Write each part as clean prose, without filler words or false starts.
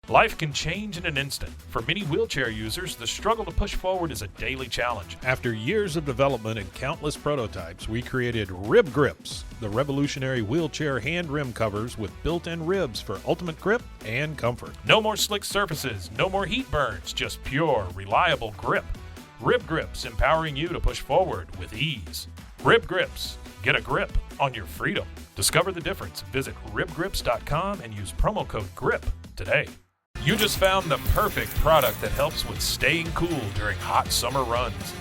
Life can change in an instant. For many wheelchair users, the struggle to push forward is a daily challenge. After years of development and countless prototypes, we created Rib Grips, the revolutionary wheelchair hand rim covers with built-in ribs for ultimate grip and comfort. No more slick surfaces, no more heat burns, just pure, reliable grip. Rib Grips, empowering you to push forward with ease. Rib Grips, get a grip on your freedom. Discover the difference. Visit ribgrips.com and use promo code GRIP today. You just found the perfect product that helps with staying cool during hot summer runs.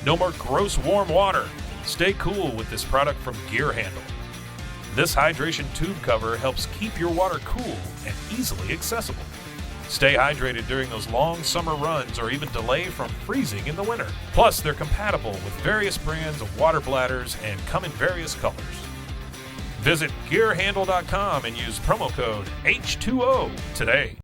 No more gross warm water. Stay cool with this product from Gear Handle. This hydration tube cover helps keep your water cool and easily accessible. Stay hydrated during those long summer runs or even delay from freezing in the winter. Plus, they're compatible with various brands of water bladders and come in various colors. Visit gearhandle.com and use promo code H2O today.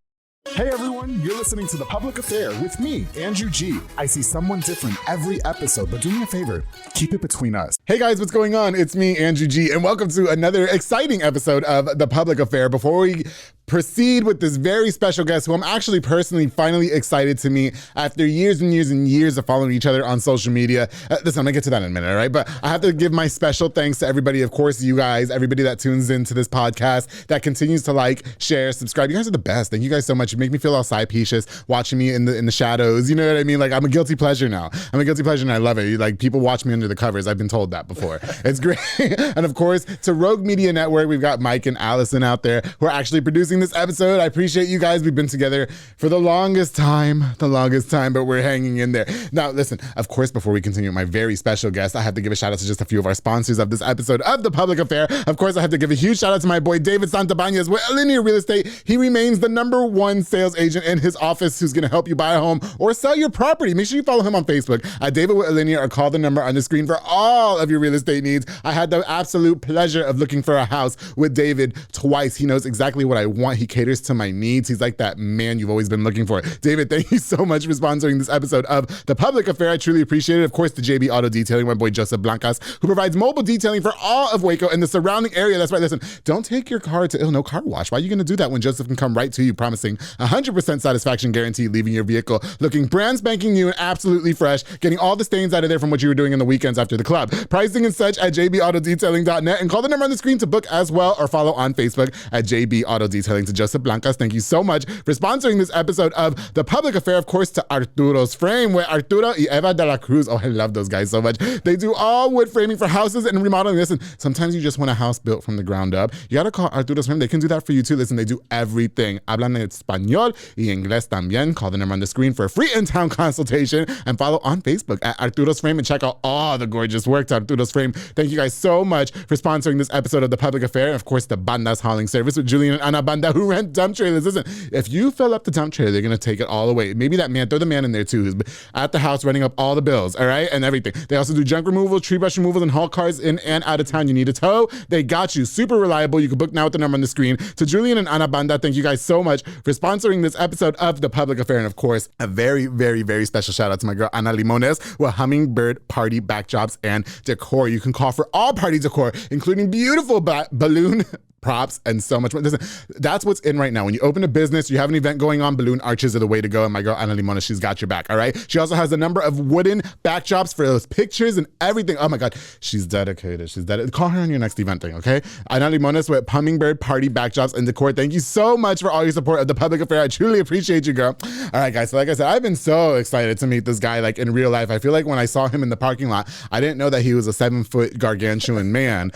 Hey everyone, you're listening to The Public Affair with me, Andrew G. I see someone different every episode, but do me a favor, keep it between us. Hey guys, what's going on? It's me, Andrew G, and welcome to another exciting episode of The Public Affair. Before we proceed with this very special guest who I'm actually personally finally excited to meet after years and years and years of following each other on social media. Listen, I'm gonna get to that in a minute, all right? But I have to give my special thanks to everybody, of course, you guys, everybody that tunes into this podcast, that continues to like, share, subscribe. You guys are the best. Thank you guys so much. You make me feel all side-peecious watching me in the shadows. You know what I mean? Like, I'm a guilty pleasure now. I'm a guilty pleasure and I love it. Like, people watch me under the covers. I've been told that before. It's great. And of course, to Rogue Media Network, we've got Mike and Allison out there who are actually producing this episode. I appreciate you guys. We've been together for the longest time, but we're hanging in there. Now, listen, of course, before we continue with my very special guest, I have to give a shout out to just a few of our sponsors of this episode of The Public Affair. Of course, I have to give a huge shout out to my boy, David Santabanez with Linear Real Estate. He remains the #1 sales agent in his office who's going to help you buy a home or sell your property. Make sure you follow him on Facebook at David with Linear or call the number on the screen for all of your real estate needs. I had the absolute pleasure of looking for a house with David twice. He knows exactly what I want. He caters to my needs. He's like that man you've always been looking for. David, thank you so much for sponsoring this episode of The Public Affair. I truly appreciate it. Of course, the JB Auto Detailing, my boy Joseph Blancas, who provides mobile detailing for all of Waco and the surrounding area. That's right. Listen, don't take your car to no car wash. Why are you going to do that when Joseph can come right to you, promising 100% satisfaction guarantee, leaving your vehicle looking brand spanking new and absolutely fresh, getting all the stains out of there from what you were doing in the weekends after the club. Pricing and such at jbautodetailing.net, and call the number on the screen to book as well, or follow on Facebook at JB Auto Detailing. To Joseph Blancas, thank you so much for sponsoring this episode of The Public Affair. Of course, to Arturo's Frame, with Arturo y Eva de la Cruz. Oh, I love those guys so much. They do all wood framing for houses and remodeling. Listen, sometimes you just want a house built from the ground up. You gotta call Arturo's Frame. They can do that for you too. Listen, they do everything. Hablan español y inglés también. Call the number on the screen for a free in-town consultation, and follow on Facebook at Arturo's Frame and check out all the gorgeous work to Arturo's Frame. Thank you guys so much for sponsoring this episode of The Public Affair. And of course, the Banda's Hauling Service with Julian and Ana Banda, who rent dump trailers. Listen, if you fill up the dump trailer, they're gonna take it all away. Maybe that man, throw the man in there too, who's at the house running up all the bills, all right, and everything. They also do junk removal, tree brush removals, and haul cars in and out of town. You need a tow, they got you. Super reliable. You can book now with the number on the screen. To Julian and Ana Banda, thank you guys so much for sponsoring this episode of The Public Affair. And of course, a very, very, very special shout out to my girl Ana Limones with Hummingbird Party Backdrops and Decor. You can call for all party decor, including beautiful balloon props, and so much more. Listen, that's what's in right now. When you open a business, you have an event going on, balloon arches are the way to go. And my girl, Ana Limona, she's got your back, all right? She also has a number of wooden backdrops for those pictures and everything. Oh my God, she's dedicated. She's dedicated. Call her on your next event thing, okay? Ana Limones with Hummingbird Party Backdrops and Decor. Thank you so much for all your support of The Public Affair. I truly appreciate you, girl. All right, guys, so like I said, I've been so excited to meet this guy, like in real life. I feel like when I saw him in the parking lot, I didn't know that he was a 7-foot gargantuan man.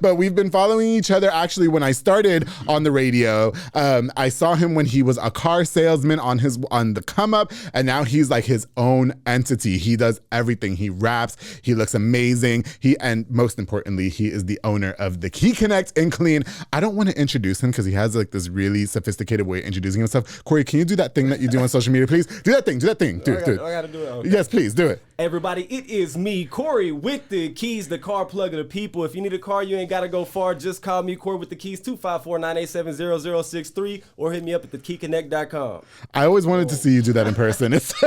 But we've been following each other. Actually, when I started on the radio, I saw him when he was a car salesman on the come up, and now he's like his own entity. He does everything. He raps. He looks amazing. And most importantly, he is the owner of the Key Connect in Killeen. I don't want to introduce him because he has like this really sophisticated way of introducing himself. Cory, can you do that thing that you do on social media, please? Do that thing. Do that thing. Do it. I gotta do it. Okay. Yes, please do it. Everybody, it is me, Cory, with the keys, the car plug of the people. If you need a car, you ain't got to go far. Just call me, Cory, with the keys, 254-987-0063, or hit me up at thekeyconnect.com. I always wanted to see you do that in person. First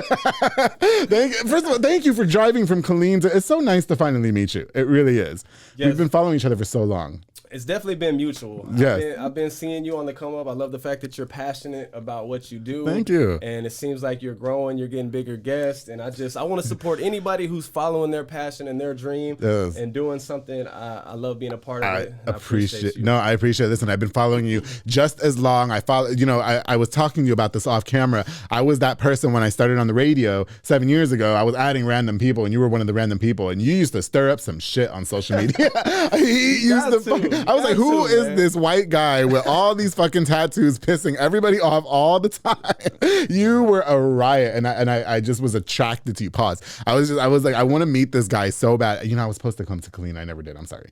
of all, thank you for driving from Killeen. It's so nice to finally meet you. It really is. Yes. We've been following each other for so long. It's definitely been mutual. Yes. I've been seeing you on the come up. I love the fact that you're passionate about what you do. Thank you. And it seems like you're growing, you're getting bigger guests. And I want to support anybody who's following their passion and their dream and doing something. I love being a part of it. I appreciate you. No, I appreciate it. Listen, I've been following you just as long. I was talking to you about this off camera. I was that person when I started on the radio 7 years ago. I was adding random people, and you were one of the random people. And you used to stir up some shit on social media. I was like, who is this white guy with all these fucking tattoos pissing everybody off all the time? You were a riot, and I just was attracted to you. Pause. I was like, I want to meet this guy so bad. I was supposed to come to Colleen. I never did. I'm sorry.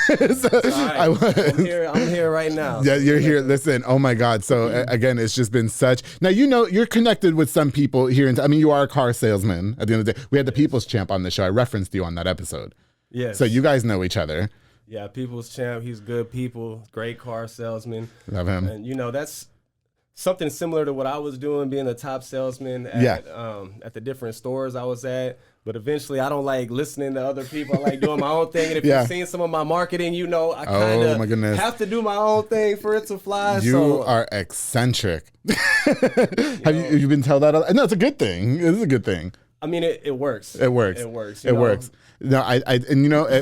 I'm here right now. Yeah, you're here. Listen, oh my God. So again, it's just been such. Now, you're connected with some people here. You are a car salesman at the end of the day. We had the People's Champ on the show. I referenced you on that episode. Yes. So you guys know each other. Yeah, People's Champ. He's good people, great car salesman. Love him. And that's something similar to what I was doing, being a top salesman at the different stores I was at. But eventually, I don't like listening to other people. I like doing my own thing. And if you've seen some of my marketing, I kind of have to do my own thing for it to fly. You are eccentric. Have you been told that? No, it's a good thing. It is a good thing. I mean, it works. It works. It works. It works. No,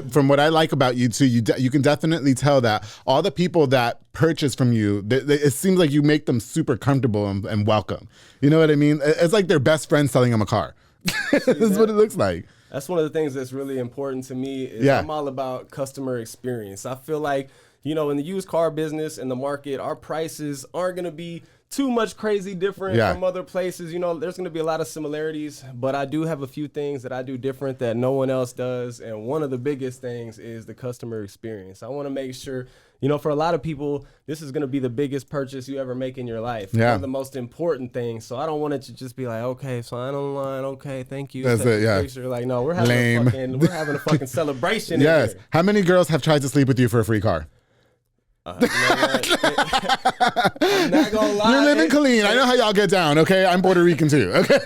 from what I like about you too, you can definitely tell that all the people that purchase from you, it seems like you make them super comfortable and welcome. You know what I mean? It's like their best friend selling them a car. That's what it looks like. That's one of the things that's really important to me. I'm all about customer experience. I feel like, in the used car business and the market, our prices aren't going to be too much crazy different from other places. There's going to be a lot of similarities, but I do have a few things that I do different that no one else does. And one of the biggest things is the customer experience. I want to make sure, for a lot of people, this is going to be the biggest purchase you ever make in your life. Yeah. One of the most important things. So I don't want it to just be like, okay, sign online. Okay, thank you. That's it, yeah. Picture. Like, no, we're having a fucking celebration. Yes. In here. How many girls have tried to sleep with you for a free car? I'm not gonna lie. You're living clean. I know how y'all get down, okay? I'm Puerto Rican too, okay?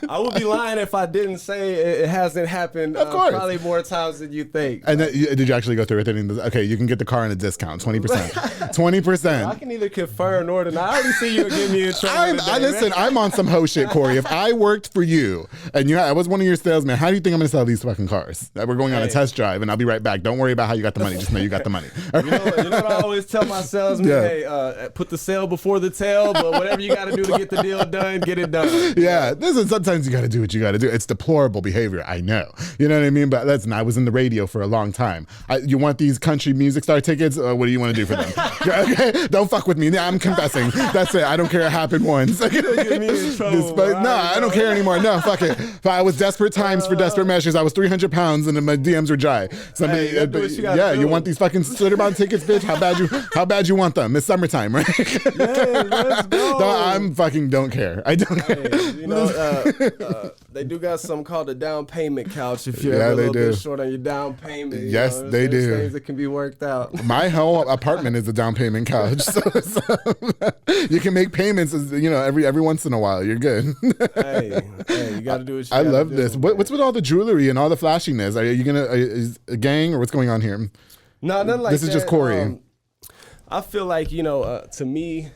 I would be lying if I didn't say it hasn't happened. Of course. Probably more times than you think. And then, did you actually go through it? Okay, you can get the car in a discount, 20%. 20%. I can either confirm or deny. I already see you give me a trouble. Listen, I'm on some hoe shit, Cory. If I worked for you and I was one of your salesmen, how do you think I'm gonna sell these fucking cars? We're going on a test drive, and I'll be right back. Don't worry about how you got the money. Just know you got the money. You know what I always tell my salesmen? Hey, put the sale before the tail, but whatever you got to do to get the deal done, get it done. Yeah, listen, sometimes you got to do what you got to do. It's deplorable behavior, I know. You know what I mean? But listen, I was in the radio for a long time. You want these country music star tickets? What do you want to do for them? Okay? Don't fuck with me. I'm confessing. That's it. I don't care. It happened once. Get me in trouble. I don't care anymore. No, fuck it. I was desperate times for desperate measures. I was 300 pounds and my DMs were dry. Somebody, you want these fucking Slitterbound tickets, bitch? How bad you want them? It's summertime, right? Yeah, let's go. I'm fucking don't care. I don't care. They do got something called a down payment couch if you're a little bit short on your down payment. Yes, they do. Things that can be worked out. My whole apartment is a down payment couch, so you can make payments. Every once in a while, you're good. hey, you got to do what you I gotta love do. this. What's with all the jewelry and all the flashiness? Are you is a gang or what's going on here? No, nothing like that. This is just Cory. I feel like, to me,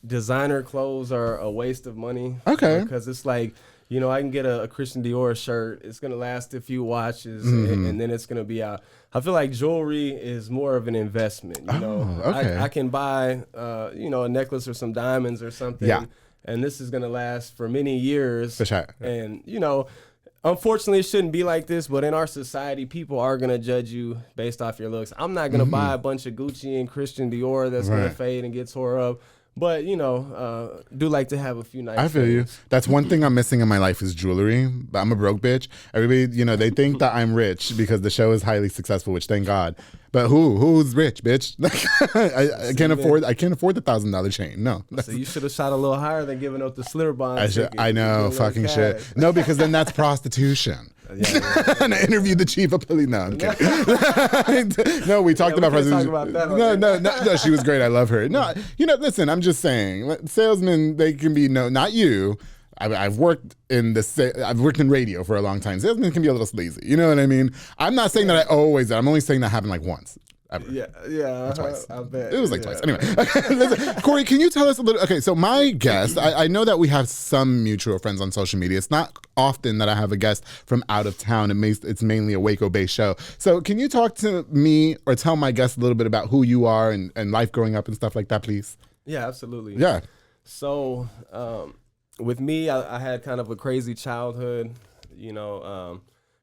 designer clothes are a waste of money. Okay. Because it's like, I can get a Christian Dior shirt. It's going to last a few washes and then it's going to be out. I feel like jewelry is more of an investment. Okay. I can buy, a necklace or some diamonds or something. Yeah. And this is going to last for many years. For sure. And, unfortunately, it shouldn't be like this, but in our society, people are going to judge you based off your looks. I'm not going to buy a bunch of Gucci and Christian Dior that's going to fade and get tore up. But, do like to have a few nice I feel things. you. That's one thing I'm missing in my life is jewelry. But I'm a broke bitch. Everybody, they think that I'm rich because the show is highly successful, which thank God. But who's rich, bitch? I can't afford the $1,000 chain. No. So you should have shot a little higher than giving up the Slitterbond. I know, fucking shit. No, because then that's prostitution. And I interviewed the chief of police. No, I'm kidding. No, we talked about president. No, she was great. I love her. No, listen, I'm just saying, salesmen, they can be not you. I've worked in radio for a long time. Salesmen can be a little sleazy. You know what I mean? I'm not saying that I always. I'm only saying that happened like once. ever. Yeah. Twice. I bet. It was like twice. Anyway, listen, Cory, can you tell us a little? Okay, so my guest, I know that we have some mutual friends on social media. It's not often that I have a guest from out of town. It's mainly a Waco-based show. So can you talk to me or tell my guest a little bit about who you are and life growing up and stuff like that, please? Yeah, absolutely. Yeah. So with me, I had kind of a crazy childhood,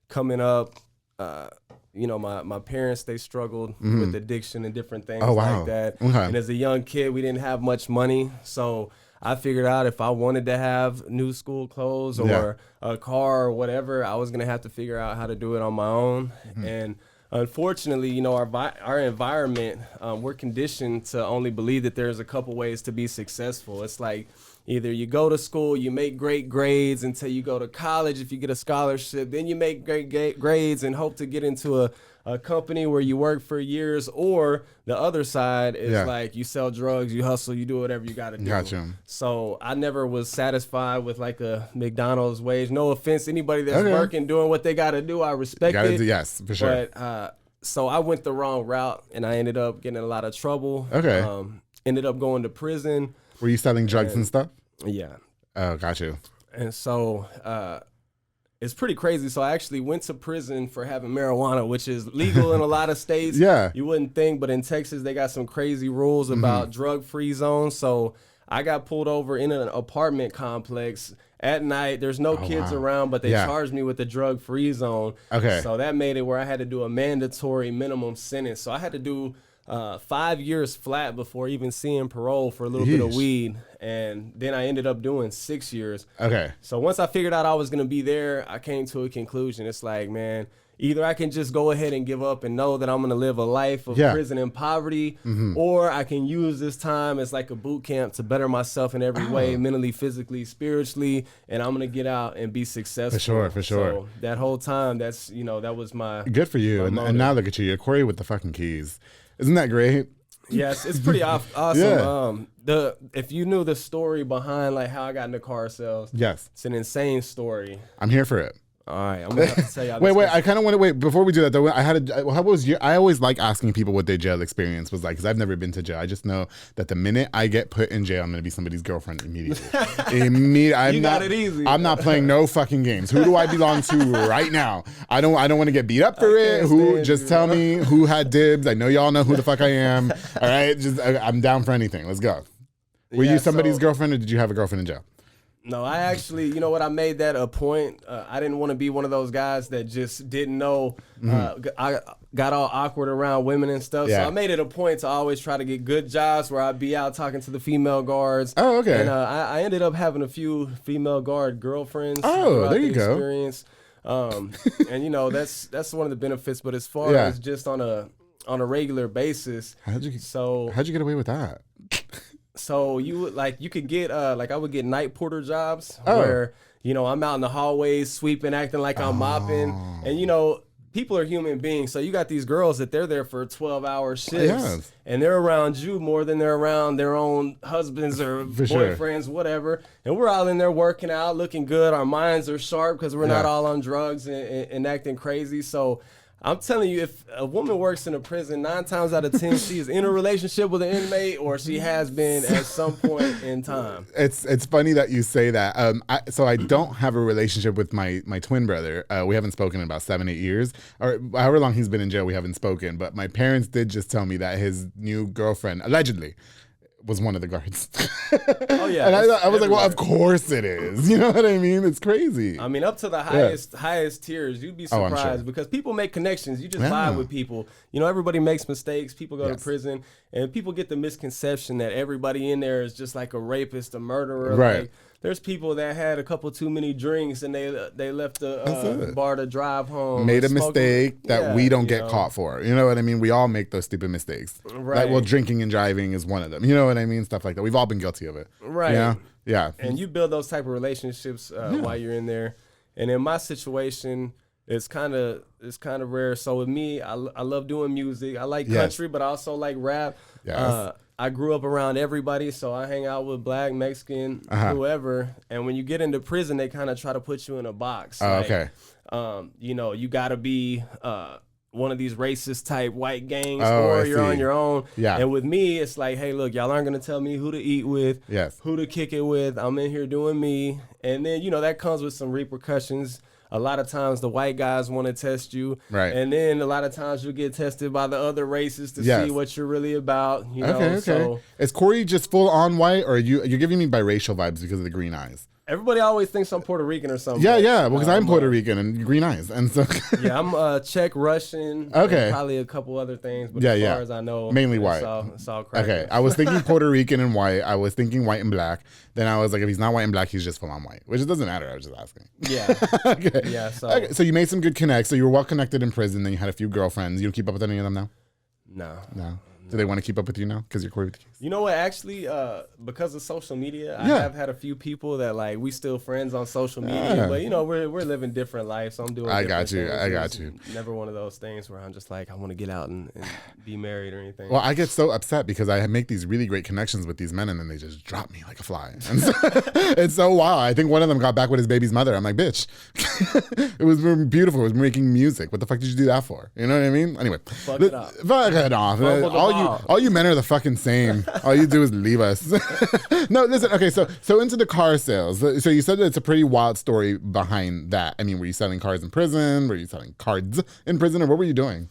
coming up. My parents, they struggled with addiction and different things like that. Okay. And as a young kid, we didn't have much money. So I figured out if I wanted to have new school clothes or a car or whatever, I was going to have to figure out how to do it on my own. And unfortunately, our environment, we're conditioned to only believe that there's a couple ways to be successful. It's like either you go to school, you make great grades until you go to college. If you get a scholarship, then you make great grades and hope to get into a company where you work for years. Or the other side is like you sell drugs, you hustle, you do whatever you got to do. Gotcha. So I never was satisfied with like a McDonald's wage. No offense, anybody that's working, doing what they got to do, I respect it. Yes, for sure. But so I went the wrong route and I ended up getting in a lot of trouble. Okay. Ended up going to prison. Were you selling drugs and stuff? Yeah. Oh, got you. And so it's pretty crazy. So I actually went to prison for having marijuana, which is legal in a lot of states. Yeah. You wouldn't think, but in Texas, they got some crazy rules about drug-free zones. So I got pulled over in an apartment complex at night. There's no kids around, but they charged me with the drug-free zone. Okay. So that made it where I had to do a mandatory minimum sentence. So I had to do 5 years flat before even seeing parole for a little bit of weed. And then I ended up doing 6 years. Okay. So once I figured out I was going to be there, I came to a conclusion. It's like, man, either I can just go ahead and give up and know that I'm going to live a life of prison and poverty, or I can use this time as like a boot camp to better myself in every way, mentally, physically, spiritually, and I'm going to get out and be successful. For sure. So that whole time, that was my good for you. And now look at you. You're Cory with the fucking keys. Isn't that great? Yes, it's pretty awesome. Yeah. If you knew the story behind like how I got into car sales, it's an insane story. I'm here for it. All right, I'm gonna have to tell y'all. Wait. I kind of want to wait before we do that though. I always like asking people what their jail experience was like because I've never been to jail. I just know that the minute I get put in jail, I'm gonna be somebody's girlfriend immediately. Got it easy. I'm not playing no fucking games. Who do I belong to right now? I don't want to get beat up for it. Just tell me who had dibs. I know y'all know who the fuck I am. All right, I'm down for anything. Let's go. Were you somebody's girlfriend or did you have a girlfriend in jail? No, I actually, you know what? I made that a point. I didn't want to be one of those guys that just didn't know. I got all awkward around women and stuff. So I made it a point to always try to get good jobs where I'd be out talking to the female guards. Oh, okay. And I ended up having a few female guard girlriends. Oh, there you go. Experience. And that's one of the benefits. But as far as just on a regular basis, how'd you get away with that? So you could get I would get night porter jobs where I'm out in the hallways sweeping, acting like I'm mopping, and people are human beings. So you got these girls that they're there for 12-hour shifts, and they're around you more than they're around their own husbands or boyfriends, whatever. And we're all in there working out, looking good. Our minds are sharp because we're not all on drugs and acting crazy. So I'm telling you, if a woman works in a prison, 9 times out of 10, she is in a relationship with an inmate or she has been at some point in time. It's funny that you say that. So I don't have a relationship with my twin brother. We haven't spoken in about 7-8 years. Or however long he's been in jail, we haven't spoken. But my parents did just tell me that his new girlfriend, allegedly, was one of the guards. Oh yeah. And I was like, well, of course it is. You know what I mean? It's crazy. I mean, up to the highest tiers, you'd be surprised because people make connections. You just vibe with people. Everybody makes mistakes. People go to prison, and people get the misconception that everybody in there is just like a rapist, a murderer. Right. Like, there's people that had a couple too many drinks and they left the bar to drive home. Made a mistake that we don't get caught for. You know what I mean? We all make those stupid mistakes. Right. Like, drinking and driving is one of them. You know what I mean? Stuff like that. We've all been guilty of it. Right. Yeah. And you build those type of relationships while you're in there. And in my situation, it's kind of rare. So with me, I love doing music. I like country, but I also like rap. Yes. I grew up around everybody, so I hang out with Black, Mexican, whoever. And when you get into prison, they kind of try to put you in a box. Okay. You got to be one of these racist type white gangs, or you're on your own. Yeah. And with me, it's like, hey, look, y'all aren't going to tell me who to eat with, yes, who to kick it with. I'm in here doing me. And then, that comes with some repercussions. A lot of times the white guys want to test you. Right. And then a lot of times you'll get tested by the other races to see what you're really about. Okay. So, is Cory just full on white, or you're giving me biracial vibes because of the green eyes? Everybody always thinks I'm Puerto Rican or something. Yeah, well, because I'm Puerto Rican and green eyes, and so yeah, I'm Czech, Russian. Okay, probably a couple other things, but as far as I know, mainly white. It's all crack. Okay, I was thinking Puerto Rican and white. I was thinking white and black. Then I was like, if he's not white and black, he's just full on white, which it doesn't matter. I was just asking. Yeah. Okay. Yeah. So you made some good connects. So you were well connected in prison. Then you had a few girlfriends. You don't keep up with any of them now? No. Do they want to keep up with you now because you're Cory with the Keys? You know what? Actually, because of social media, I have had a few people that like we still friends on social media, but we're living different lives. So I'm doing. I got you. Never one of those things where I'm just like I want to get out and be married or anything. Well, I get so upset because I make these really great connections with these men and then they just drop me like a fly. And so, it's so wild. I think one of them got back with his baby's mother. I'm like, bitch, it was beautiful. It was making music. What the fuck did you do that for? You know what I mean? Anyway, fuck it up. Fuck it off. All you men are the fucking same. All you do is leave us. No, listen. Okay, so into the car sales. So you said that it's a pretty wild story behind that. I mean, were you selling cars in prison? Were you selling cards in prison, or what were you doing?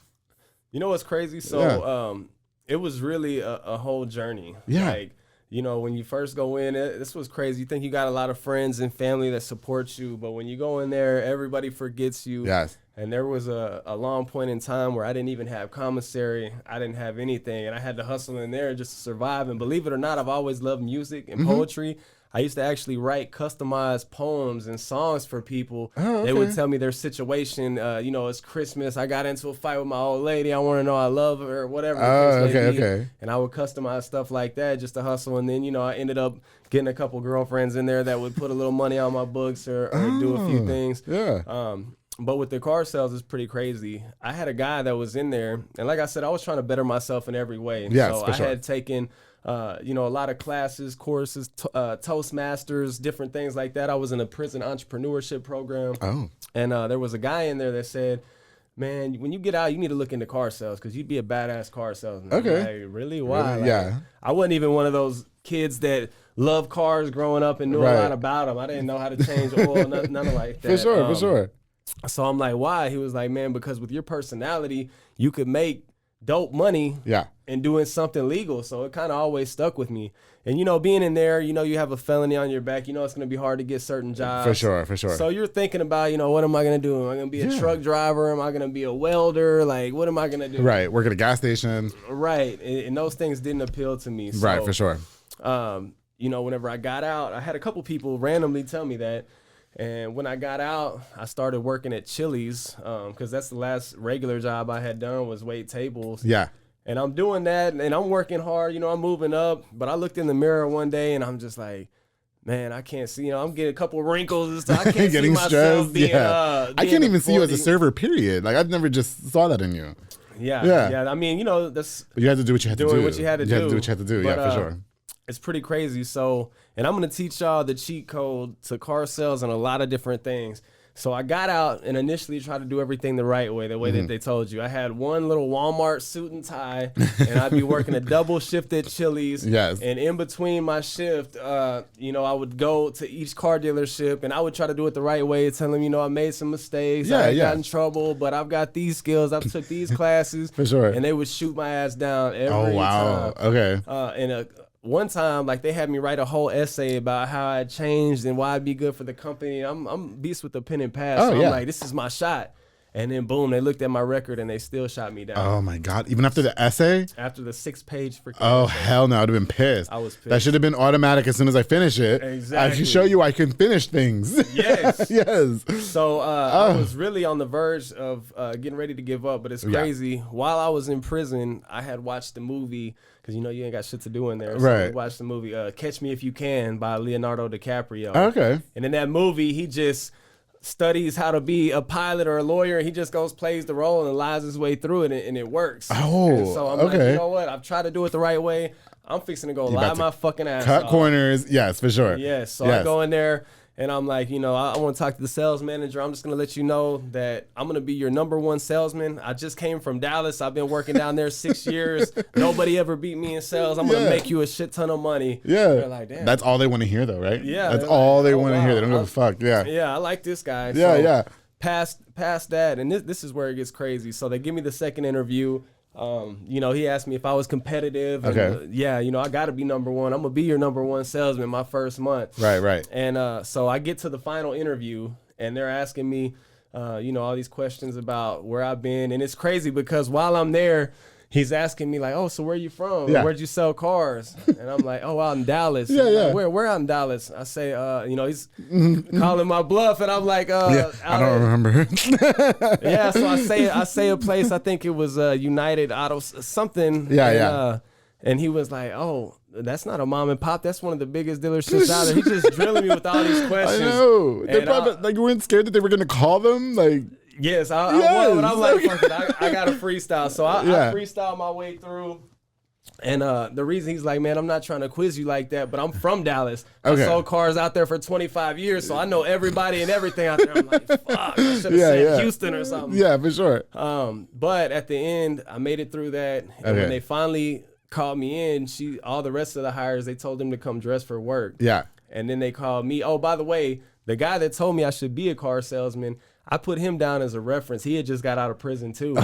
You know what's crazy? So it was really a whole journey. Yeah. Like, when you first go in, this was crazy. You think you got a lot of friends and family that support you, but when you go in there, everybody forgets you. Yes. And there was a long point in time where I didn't even have commissary. I didn't have anything. And I had to hustle in there just to survive. And believe it or not, I've always loved music and poetry. I used to actually write customized poems and songs for people. Oh, okay. They would tell me their situation. It's Christmas. I got into a fight with my old lady. I want to know I love her or whatever. Okay. And I would customize stuff like that just to hustle. And then, I ended up getting a couple girlfriends in there that would put a little money on my books or do a few things. Yeah. But with the car sales, it's pretty crazy. I had a guy that was in there, and like I said, I was trying to better myself in every way. Yes, so I had taken, a lot of classes, courses, Toastmasters, different things like that. I was in a prison entrepreneurship program. Oh. And there was a guy in there that said, man, when you get out, you need to look into car sales because you'd be a badass car salesman. Okay. Like, really? Why? Really? Yeah. I wasn't even one of those kids that loved cars growing up and knew a lot about them. I didn't know how to change oil, nothing like that. For sure. So I'm like, why? He was like, man, because with your personality, you could make dope money and doing something legal. So it kind of always stuck with me. And, being in there, you have a felony on your back. It's going to be hard to get certain jobs. For sure. So you're thinking about, what am I going to do? Am I going to be a truck driver? Am I going to be a welder? Like, what am I going to do? Right. Work at a gas station. Right. And those things didn't appeal to me. So, right. For sure. Whenever I got out, I had a couple people randomly tell me that. And when I got out, I started working at Chili's because that's the last regular job I had done was wait tables. Yeah. And I'm doing that, and I'm working hard. I'm moving up. But I looked in the mirror one day, and I'm just like, man, I can't see. I'm getting a couple of wrinkles and stuff. I can't see myself being. I can't even see you as a server. Period. Like I've never just saw that in you. Yeah. I mean, that's. But you had to do what you had to do. What you had to do. You had to do what you had to do. But, for sure. It's pretty crazy. So, and I'm going to teach y'all the cheat code to car sales and a lot of different things. So I got out and initially tried to do everything the right way, the way that they told you. I had one little Walmart suit and tie, and I'd be working a double shift at Chili's. Yes. And in between my shift, I would go to each car dealership, and I would try to do it the right way, tell them, I made some mistakes. I got in trouble, but I've got these skills. I've took these classes. For sure. And they would shoot my ass down every time. Oh, wow. Okay. And one time, like, they had me write a whole essay about how I changed and why I'd be good for the company. I'm beast with the pen and pad. So I'm like, this is my shot. And then boom, they looked at my record and they still shot me down. Oh my God. Even after the essay? After the 6-page freaking Oh, essay. hell no. I'd have been pissed. I was pissed. That should have been automatic as soon as I finish it. Exactly. I can show you I can finish things. Yes. Yes. So I was really on the verge of getting ready to give up, but it's crazy. While I was in prison, I had watched the movie, because you ain't got shit to do in there. So right. I watched the movie Catch Me If You Can by Leonardo DiCaprio. Okay. And in that movie, he just studies how to be a pilot or a lawyer, and he just plays the role and lies his way through it, and it works. Oh, and so I'm like, you know what? I've tried to do it the right way. I'm fixing to go lie my fucking ass off. Cut corners. Yes, for sure. Yes. So I go in there, And I'm like, you know, I want to talk to the sales manager. I'm just going to let you know that I'm going to be your number one salesman. I just came from Dallas. I've been working down there 6 years. Nobody ever beat me in sales. I'm going to make you a shit ton of money. Yeah. They're like, damn. That's all they want to hear, though, right? Yeah. That's all like, they want to hear. They don't give a fuck. Yeah. Yeah, I like this guy. Yeah, so yeah. Past that, and this is where it gets crazy. So they give me the second interview. You know, he asked me if I was competitive. And, Okay. yeah, you know, I got to be number one. I'm going to be your number one salesman my first month. Right. And so I get to the final interview, and they're asking me, you know, all these questions about where I've been. And it's crazy because while I'm there, he's asking me like, oh, so where you from? Yeah. Where'd you sell cars? And I'm like, oh, out in Dallas. Yeah, yeah. Like, where out in Dallas? I say, you know, he's calling my bluff, and I'm like, Yeah, I don't remember. yeah, so I say a place. I think it was United Auto something. Yeah, and, yeah. And he was like, "Oh, that's not a mom and pop. That's one of the biggest dealerships out there." He's just drilling me with all these I questions. know. They And, probably, like, you weren't scared that they were going to call them? Like, yes, I Yes. was, but I'm like, fuck it, I got a freestyle. So I Yeah. freestyle my way through. And the reason he's like, man, I'm not trying to quiz you like that, but I'm from Dallas. Okay. I sold cars out there for 25 years, so I know everybody and everything out there. I'm like, fuck, I should have Yeah, said yeah. Houston or something. yeah, for sure. But at the end, I made it through that. And Okay. when they finally called me in, all the rest of the hires, they told them to come dress for work. Yeah. And then they called me. Oh, by the way, the guy that told me I should be a car salesman, I put him down as a reference. He had just got out of prison too.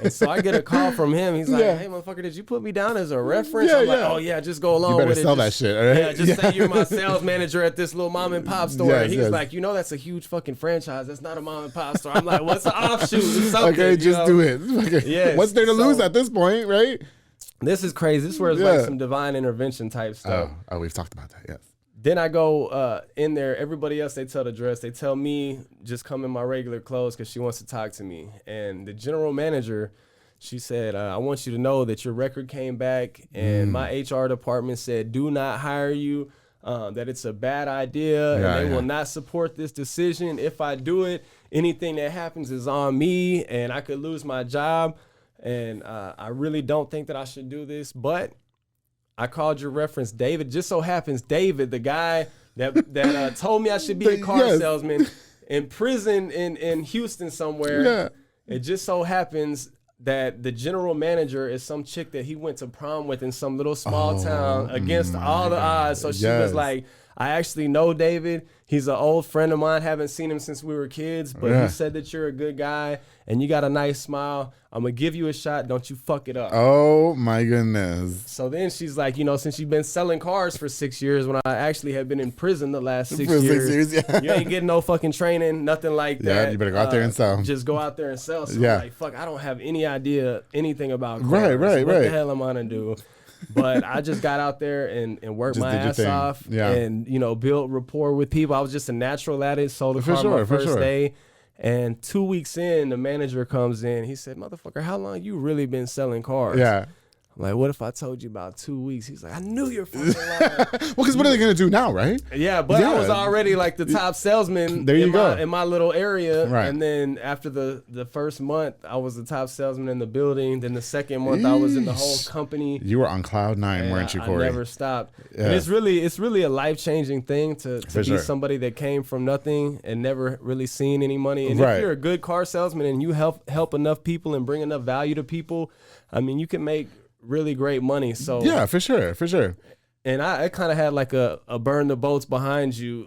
And so I get a call from him. He's like, Yeah. hey, motherfucker, did you put me down as a reference? Yeah, I'm like, yeah. oh, yeah, just go along You better with it. sell that Just- shit, all right? Yeah, just say you're my sales manager at this little mom and pop store. Yes, and he's yes. like, you know, that's a huge fucking franchise. That's not a mom and pop store. I'm like, what's an offshoot? It's something, Okay, you just know? do it. Okay. Yes, What's there to lose so- at this point, right? This is crazy. This is where it's Yeah. like some divine intervention type stuff. Oh, we've talked about that, yes. Then I go in there. Everybody else, they tell the dress. They tell me just come in my regular clothes because she wants to talk to me. And the general manager, she said, I want you to know that your record came back and my HR department said do not hire you, that it's a bad idea and they will not support this decision. If I do it, anything that happens is on me and I could lose my job. And I really don't think that I should do this, but I called your reference, David. Just so happens, David, the guy that told me I should be a car Yes. salesman, in prison in Houston somewhere. Yeah. It just so happens that the general manager is some chick that he went to prom with in some little small town against all the odds. So she Yes. was like, I actually know David. He's an old friend of mine. Haven't seen him since we were kids, but Yeah. he said that you're a good guy and you got a nice smile. I'm going to give you a shot. Don't you fuck it up. Oh, my goodness. So then she's like, you know, since you've been selling cars for 6 years when I actually have been in prison the last 6 For 6 years, years, yeah. you ain't getting no fucking training, nothing like Yeah, that. you better go out there and sell. Just go out there and sell. So Yeah. I'm like, fuck, I don't have any idea anything about cars. Right, What right. the hell am I going to do? But I just got out there and worked Just my did your ass thing. off Yeah. and, you know, built rapport with people. I was just a natural at it. Sold the For car sure, my for first sure. day. And 2 weeks in, the manager comes in. He said, motherfucker, how long you really been selling cars? Yeah. I'm like, what if I told you about 2 weeks? He's like, I knew you're fucking lying. Well, because what are they going to do now, right? Yeah, but I was Yeah. already like the top salesman There you in, go. in my little area. Right. And then after the first month, I was the top salesman in the building. Then the second month, I was in the whole Yeesh. company. You were on cloud nine, And weren't you, I Cory? never stopped. Yeah. And it's really a life-changing thing to For be sure. somebody that came from nothing and never really seen any money. And Right. if you're a good car salesman and you help enough people and bring enough value to people, I mean, you can make really great money. So Yeah, for sure, for sure. and I kind of had like a burn the boats behind you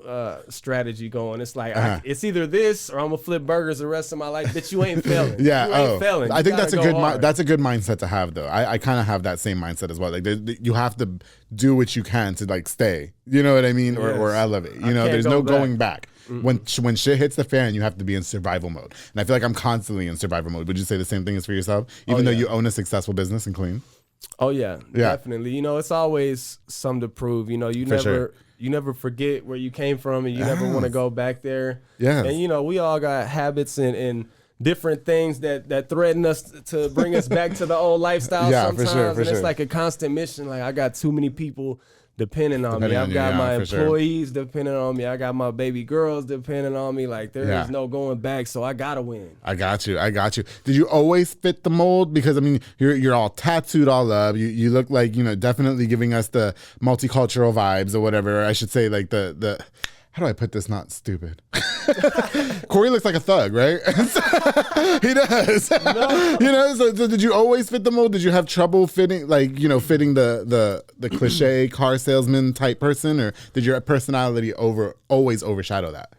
strategy going. It's like it's either this or I'm gonna flip burgers the rest of my life. Bitch, you ain't failing. Yeah, you ain't failing. I You think that's a gotta good go hard. that's a good mindset to have, though. I kind of have that same mindset as well. Like you have to do what you can to like stay. You know what I mean, or Yes. elevate. You I know, can't there's go no back. going back. When shit hits the fan, you have to be in survival mode. And I feel like I'm constantly in survival mode. Would you say the same thing is for yourself, even though yeah. you own a successful business and clean? Oh yeah, definitely. You know, it's always something to prove. You know, sure. you never forget where you came from, and you never want to go back there. Yes. And you know, we all got habits and different things that threaten us to bring us back to the old lifestyle. Yeah, for sometimes, sure, for and sure. it's like a constant mission. Like I got too many people depending on me. Depending on I've you, got yeah, my for sure. employees depending on me. I got my baby girls depending on me. Like there is Yeah. no going back. So I gotta win. I got you. Did you always fit the mold? Because I mean, you're all tattooed all up. You look like, you know, definitely giving us the multicultural vibes or whatever. I should say like the how do I put this not stupid? Cory looks like a thug, right? He does. No. You know, so did you always fit the mold? Did you have trouble fitting, like, you know, fitting the cliche car salesman type person, or did your personality always overshadow that?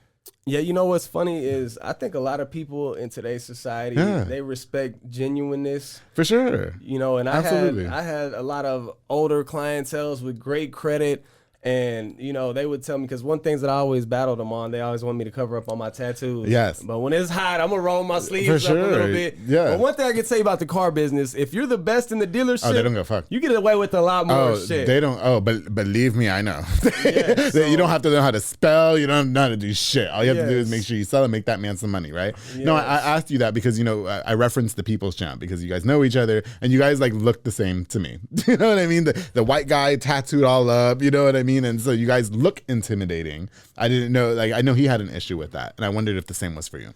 Yeah, you know what's funny is I think a lot of people in today's society, they respect genuineness. For sure. You know, and I had a lot of older clientels with great credit. And, you know, they would tell me, because one thing that I always battled them on, they always want me to cover up on my tattoos. Yes. But when it's hot, I'm going to roll my sleeves up a little bit. Yeah. But one thing I can say about the car business, if you're the best in the dealership, they don't give a fuck. You get away with a lot more shit. They don't, but believe me, I know. Yeah, so, you don't have to know how to spell. You don't know how to do shit. All you have to do is make sure you sell and make that man some money, right? Yes. No, I asked you that because, you know, I referenced the People's Champ because you guys know each other and you guys like look the same to me. You know what I mean? The white guy tattooed all up, you know what I mean? And so you guys look intimidating. I didn't know, like, I know he had an issue with that, and I wondered if the same was for you.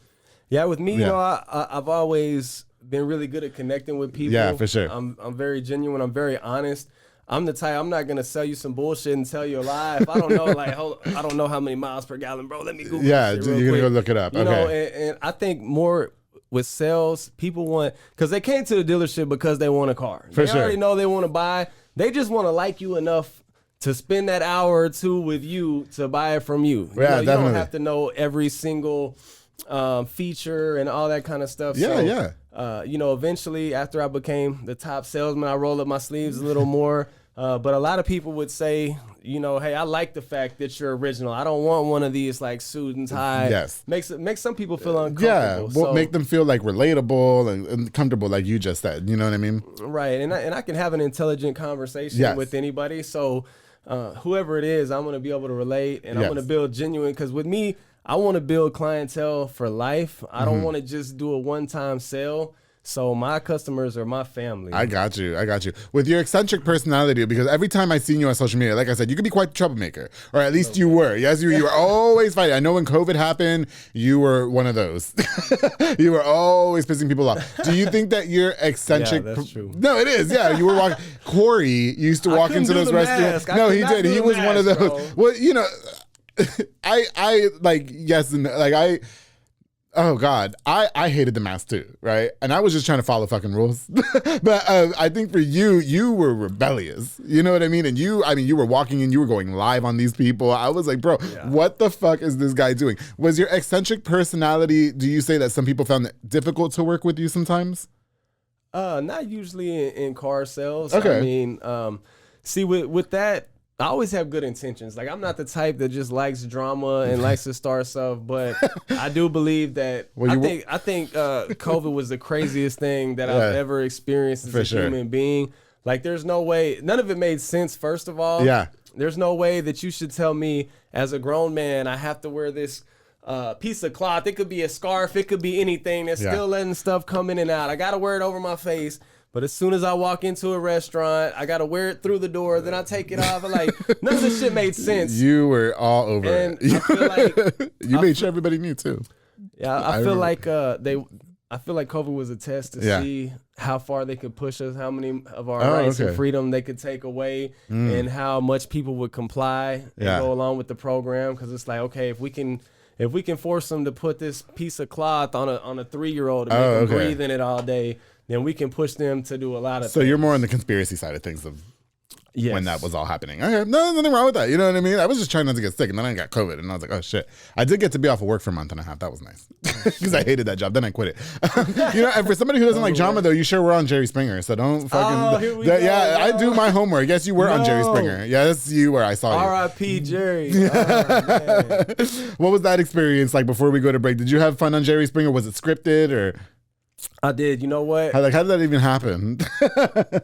Yeah, with me, you know, I've always been really good at connecting with people. Yeah, for sure. I'm very genuine. I'm very honest. I'm the type, I'm not gonna sell you some bullshit and tell you a lie if I don't know, like, I don't know how many miles per gallon, bro. Let me Google. Yeah, you're gonna go look it up. You know, and I think more with sales, people want, because they came to the dealership because they want a car. They already know they want to buy. They just want to like you enough to spend that hour or two with you to buy it from you. Yeah, you don't have to know every single feature and all that kind of stuff. Yeah, so, you know, eventually after I became the top salesman, I rolled up my sleeves a little more. But a lot of people would say, you know, hey, I like the fact that you're original. I don't want one of these like suit and tie. Yes. Makes some people feel uncomfortable. Yeah, make them feel like relatable and comfortable, like you just said. You know what I mean? Right. And I can have an intelligent conversation with anybody. So whoever it is, I'm going to be able to relate, and I'm going to build genuine, because with me, I want to build clientele for life. I don't want to just do a one-time sale. So my customers are my family. I got you. With your eccentric personality, because every time I seen you on social media, like I said, you could be quite a troublemaker, or at least you were. Yes, you were always fighting. I know when COVID happened, you were one of those. You were always pissing people off. Do you think that you're eccentric? Yeah, that's true. No, it is. Yeah, you were walking. Cory used to walk into those restaurants. No, he did. He was one of those. Bro. Well, you know, I like, yes, and like oh God, I hated the mask too, right? And I was just trying to follow fucking rules. But I think for you were rebellious. You know what I mean? And you were walking in, you were going live on these people. I was like, bro, what the fuck is this guy doing? Was your eccentric personality, do you say that some people found it difficult to work with you sometimes? Not usually in car sales. Okay. I mean, see, with that, I always have good intentions. Like, I'm not the type that just likes drama and likes to start stuff, but I do believe that I think COVID was the craziest thing that I've ever experienced as a human being. Like, there's no way, none of it made sense, first of all. Yeah. There's no way that you should tell me as a grown man I have to wear this piece of cloth. It could be a scarf. It could be anything. That's still letting stuff come in and out. I got to wear it over my face. But as soon as I walk into a restaurant, I got to wear it through the door. Then I take it off. Like, none of this shit made sense. You were all over and it. I feel like you made sure everybody knew too. Yeah, I feel like I feel like COVID was a test to see how far they could push us, how many of our rights and freedom they could take away, and how much people would comply and go along with the program. Because it's like, okay, if we can force them to put this piece of cloth on a 3-year-old and make them breathe in it all day, then we can push them to do a lot of things. So you're more on the conspiracy side of things of when that was all happening. Okay, no, nothing wrong with that. You know what I mean? I was just trying not to get sick, and then I got COVID, and I was like, oh shit. I did get to be off of work for a month and a half. That was nice because I hated that job. Then I quit it. You know, and for somebody who doesn't like drama, though, you sure were on Jerry Springer, so don't fucking. Here we go, yeah, I do my homework. Yes, you were on Jerry Springer. Yes, you were. I saw you. R.I.P. Jerry. What was that experience like before we go to break? Did you have fun on Jerry Springer? Was it scripted or? I did. You know what? How did that even happen?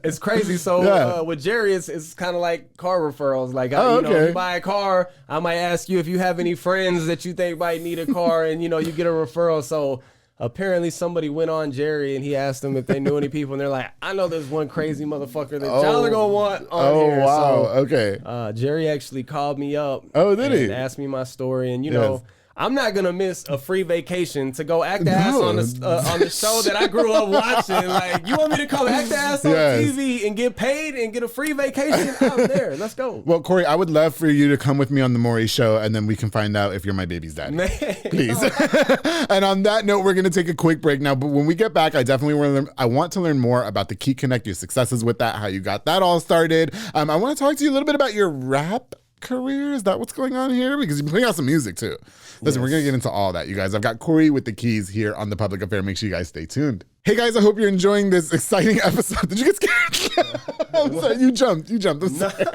It's crazy. So with Jerry, it's kind of like car referrals. Like, if you buy a car, I might ask you if you have any friends that you think might need a car, and you get a referral. So apparently somebody went on Jerry and he asked them if they knew any people, and they're like, I know there's one crazy motherfucker that y'all are gonna want on here. Oh wow. So, Jerry actually called me up. Oh, did he? Asked me my story, and you know. I'm not gonna miss a free vacation to go act ass on the show that I grew up watching. Like, you want me to come act ass on TV and get paid and get a free vacation? I'm there. Let's go. Well, Cory, I would love for you to come with me on the Maury show, and then we can find out if you're my baby's daddy. Man. Please. And on that note, we're gonna take a quick break now. But when we get back, I want to learn more about the Key Connect, your successes with that, how you got that all started. I want to talk to you a little bit about your rap career. Is that what's going on here? Because you're putting out some music too. Listen, we're going to get into all that, you guys. I've got Cory with the keys here on The Public Affair. Make sure you guys stay tuned. Hey guys, I hope you're enjoying this exciting episode. Did you get scared? I'm sorry, you jumped. I'm sorry.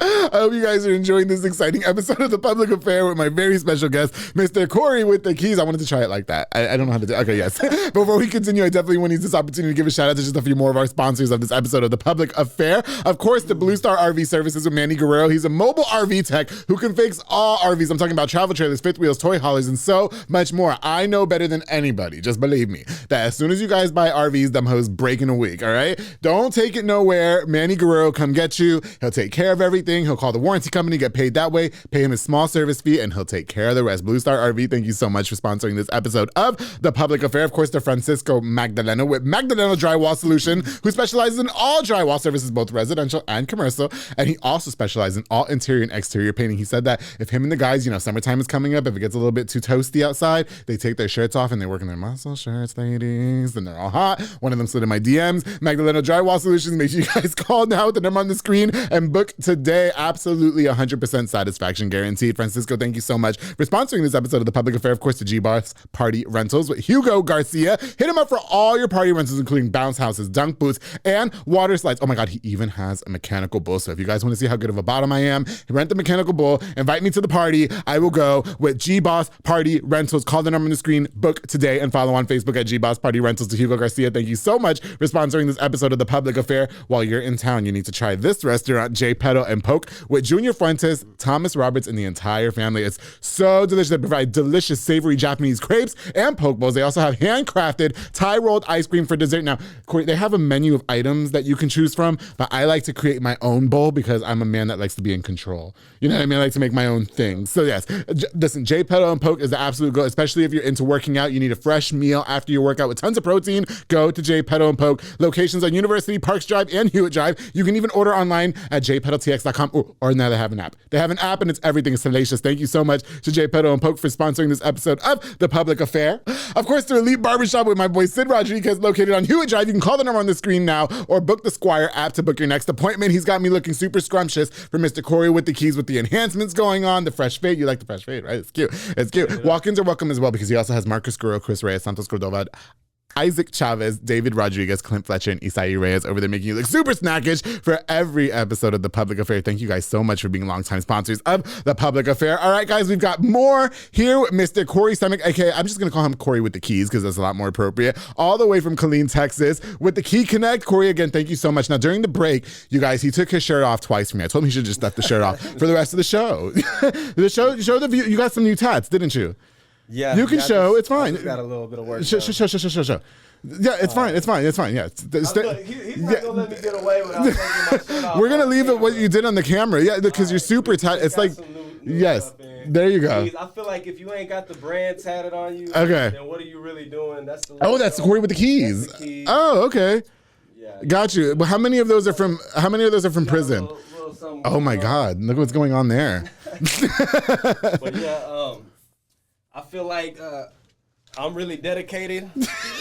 I hope you guys are enjoying this exciting episode of The Public Affair with my very special guest, Mr. Cory with the keys. I wanted to try it like that. I don't know how to do it. Okay, yes. Before we continue, I definitely want to use this opportunity to give a shout out to just a few more of our sponsors of this episode of The Public Affair. Of course, the Blue Star RV Services with Manny Guerrero. He's a mobile RV tech who can fix all RVs. I'm talking about travel trailers, fifth wheels, toy haulers, and so much more. I know better than anybody, just believe me, that as soon as you guys buy RVs, them hoes break in a week, all right? Don't take it nowhere. Manny Guerrero come get you. He'll take care of everything. He'll call the warranty company, get paid that way, pay him a small service fee, and he'll take care of the rest. Blue Star RV, thank you so much for sponsoring this episode of The Public Affair. Of course, to Francisco Magdaleno with Magdaleno Drywall Solution, who specializes in all drywall services, both residential and commercial, and he also specializes in all interior and exterior painting. He said that if him and the guys, summertime is coming up, if it gets a little bit too toasty outside, they take their shirts off and they work in their muscle shirts, ladies, and they're all hot. One of them slid in my DMs. Magdaleno Drywall Solutions. Make sure you guys call now with the number on the screen and book today. Absolutely 100% satisfaction guaranteed. Francisco, thank you so much for sponsoring this episode of The Public Affair. Of course, to G-Boss Party Rentals with Hugo Garcia. Hit him up for all your party rentals, including bounce houses, dunk booths, and water slides. Oh my God, he even has a mechanical bull. So if you guys want to see how good of a bottom I am, rent the mechanical bull, invite me to the party. I will go with G-Boss Party Rentals. Call the number on the screen, book today, and follow on Facebook at G-Boss Party Rentals. To Hugo Garcia, thank you so much for sponsoring this episode of The Public Affair. While you're in town, you need to try this restaurant, J. Pedo and Poke, with Junior Fuentes, Thomas Roberts, and the entire family. It's so delicious. They provide delicious, savory Japanese crepes and poke bowls. They also have handcrafted Thai-rolled ice cream for dessert. Now, Cory, they have a menu of items that you can choose from, but I like to create my own bowl because I'm a man that likes to be in control. You know what I mean? I like to make my own things. So yes, listen, J. Pedo and Poke is the absolute goal, especially if you're into working out. You need a fresh meal after your workout with tons of protein. Go to J. Pedo and Poke. Locations on University Parks Drive and Hewitt Drive. You can even order online at jpedaltx.com, or now they have an app. They have an app and it's everything. It's salacious. Thank you so much to J. Pedo and Poke for sponsoring this episode of The Public Affair. Of course, to Elite Barbershop with my boy Sid Rodriguez, located on Hewitt Drive. You can call the number on the screen now or book the Squire app to book your next appointment. He's got me looking super scrumptious for Mr. Cory with the keys, with the enhancements going on, the fresh fade. You like the fresh fade, right? It's cute. It's cute. Yeah. Walk-ins are welcome as well because he also has Marcus Guerrero, Chris Reyes, Santos Cordova, Isaac Chavez, David Rodriguez, Clint Fletcher, and Isai Reyes over there making you look super snackish for every episode of The Public Affair. Thank you guys so much for being longtime sponsors of The Public Affair. All right, guys, we've got more here with Mr. Cory Stomach, aka I'm just going to call him Cory with the keys because that's a lot more appropriate. All the way from Killeen, Texas with the Key Connect. Cory, again, thank you so much. Now, during the break, you guys, he took his shirt off twice for me. I told him he should just left the shirt off for the rest of the show. Show the view. You got some new tats, didn't you? Yeah. You can show. It's fine. I just got a little bit of work. Show. Yeah, it's fine. It's fine. Yeah. He's not gonna let me get away without taking my shirt off. We're gonna leave it what you did on the camera. Yeah, because you're super tight. It's like, yes. There you go. I feel like if you ain't got the brand tatted on you, okay, then what are you really doing? That's the that's Cory with the keys. Oh, okay. Yeah. Got you. But how many of those are from prison? Oh my God! Look what's going on there. But yeah, I feel like I'm really dedicated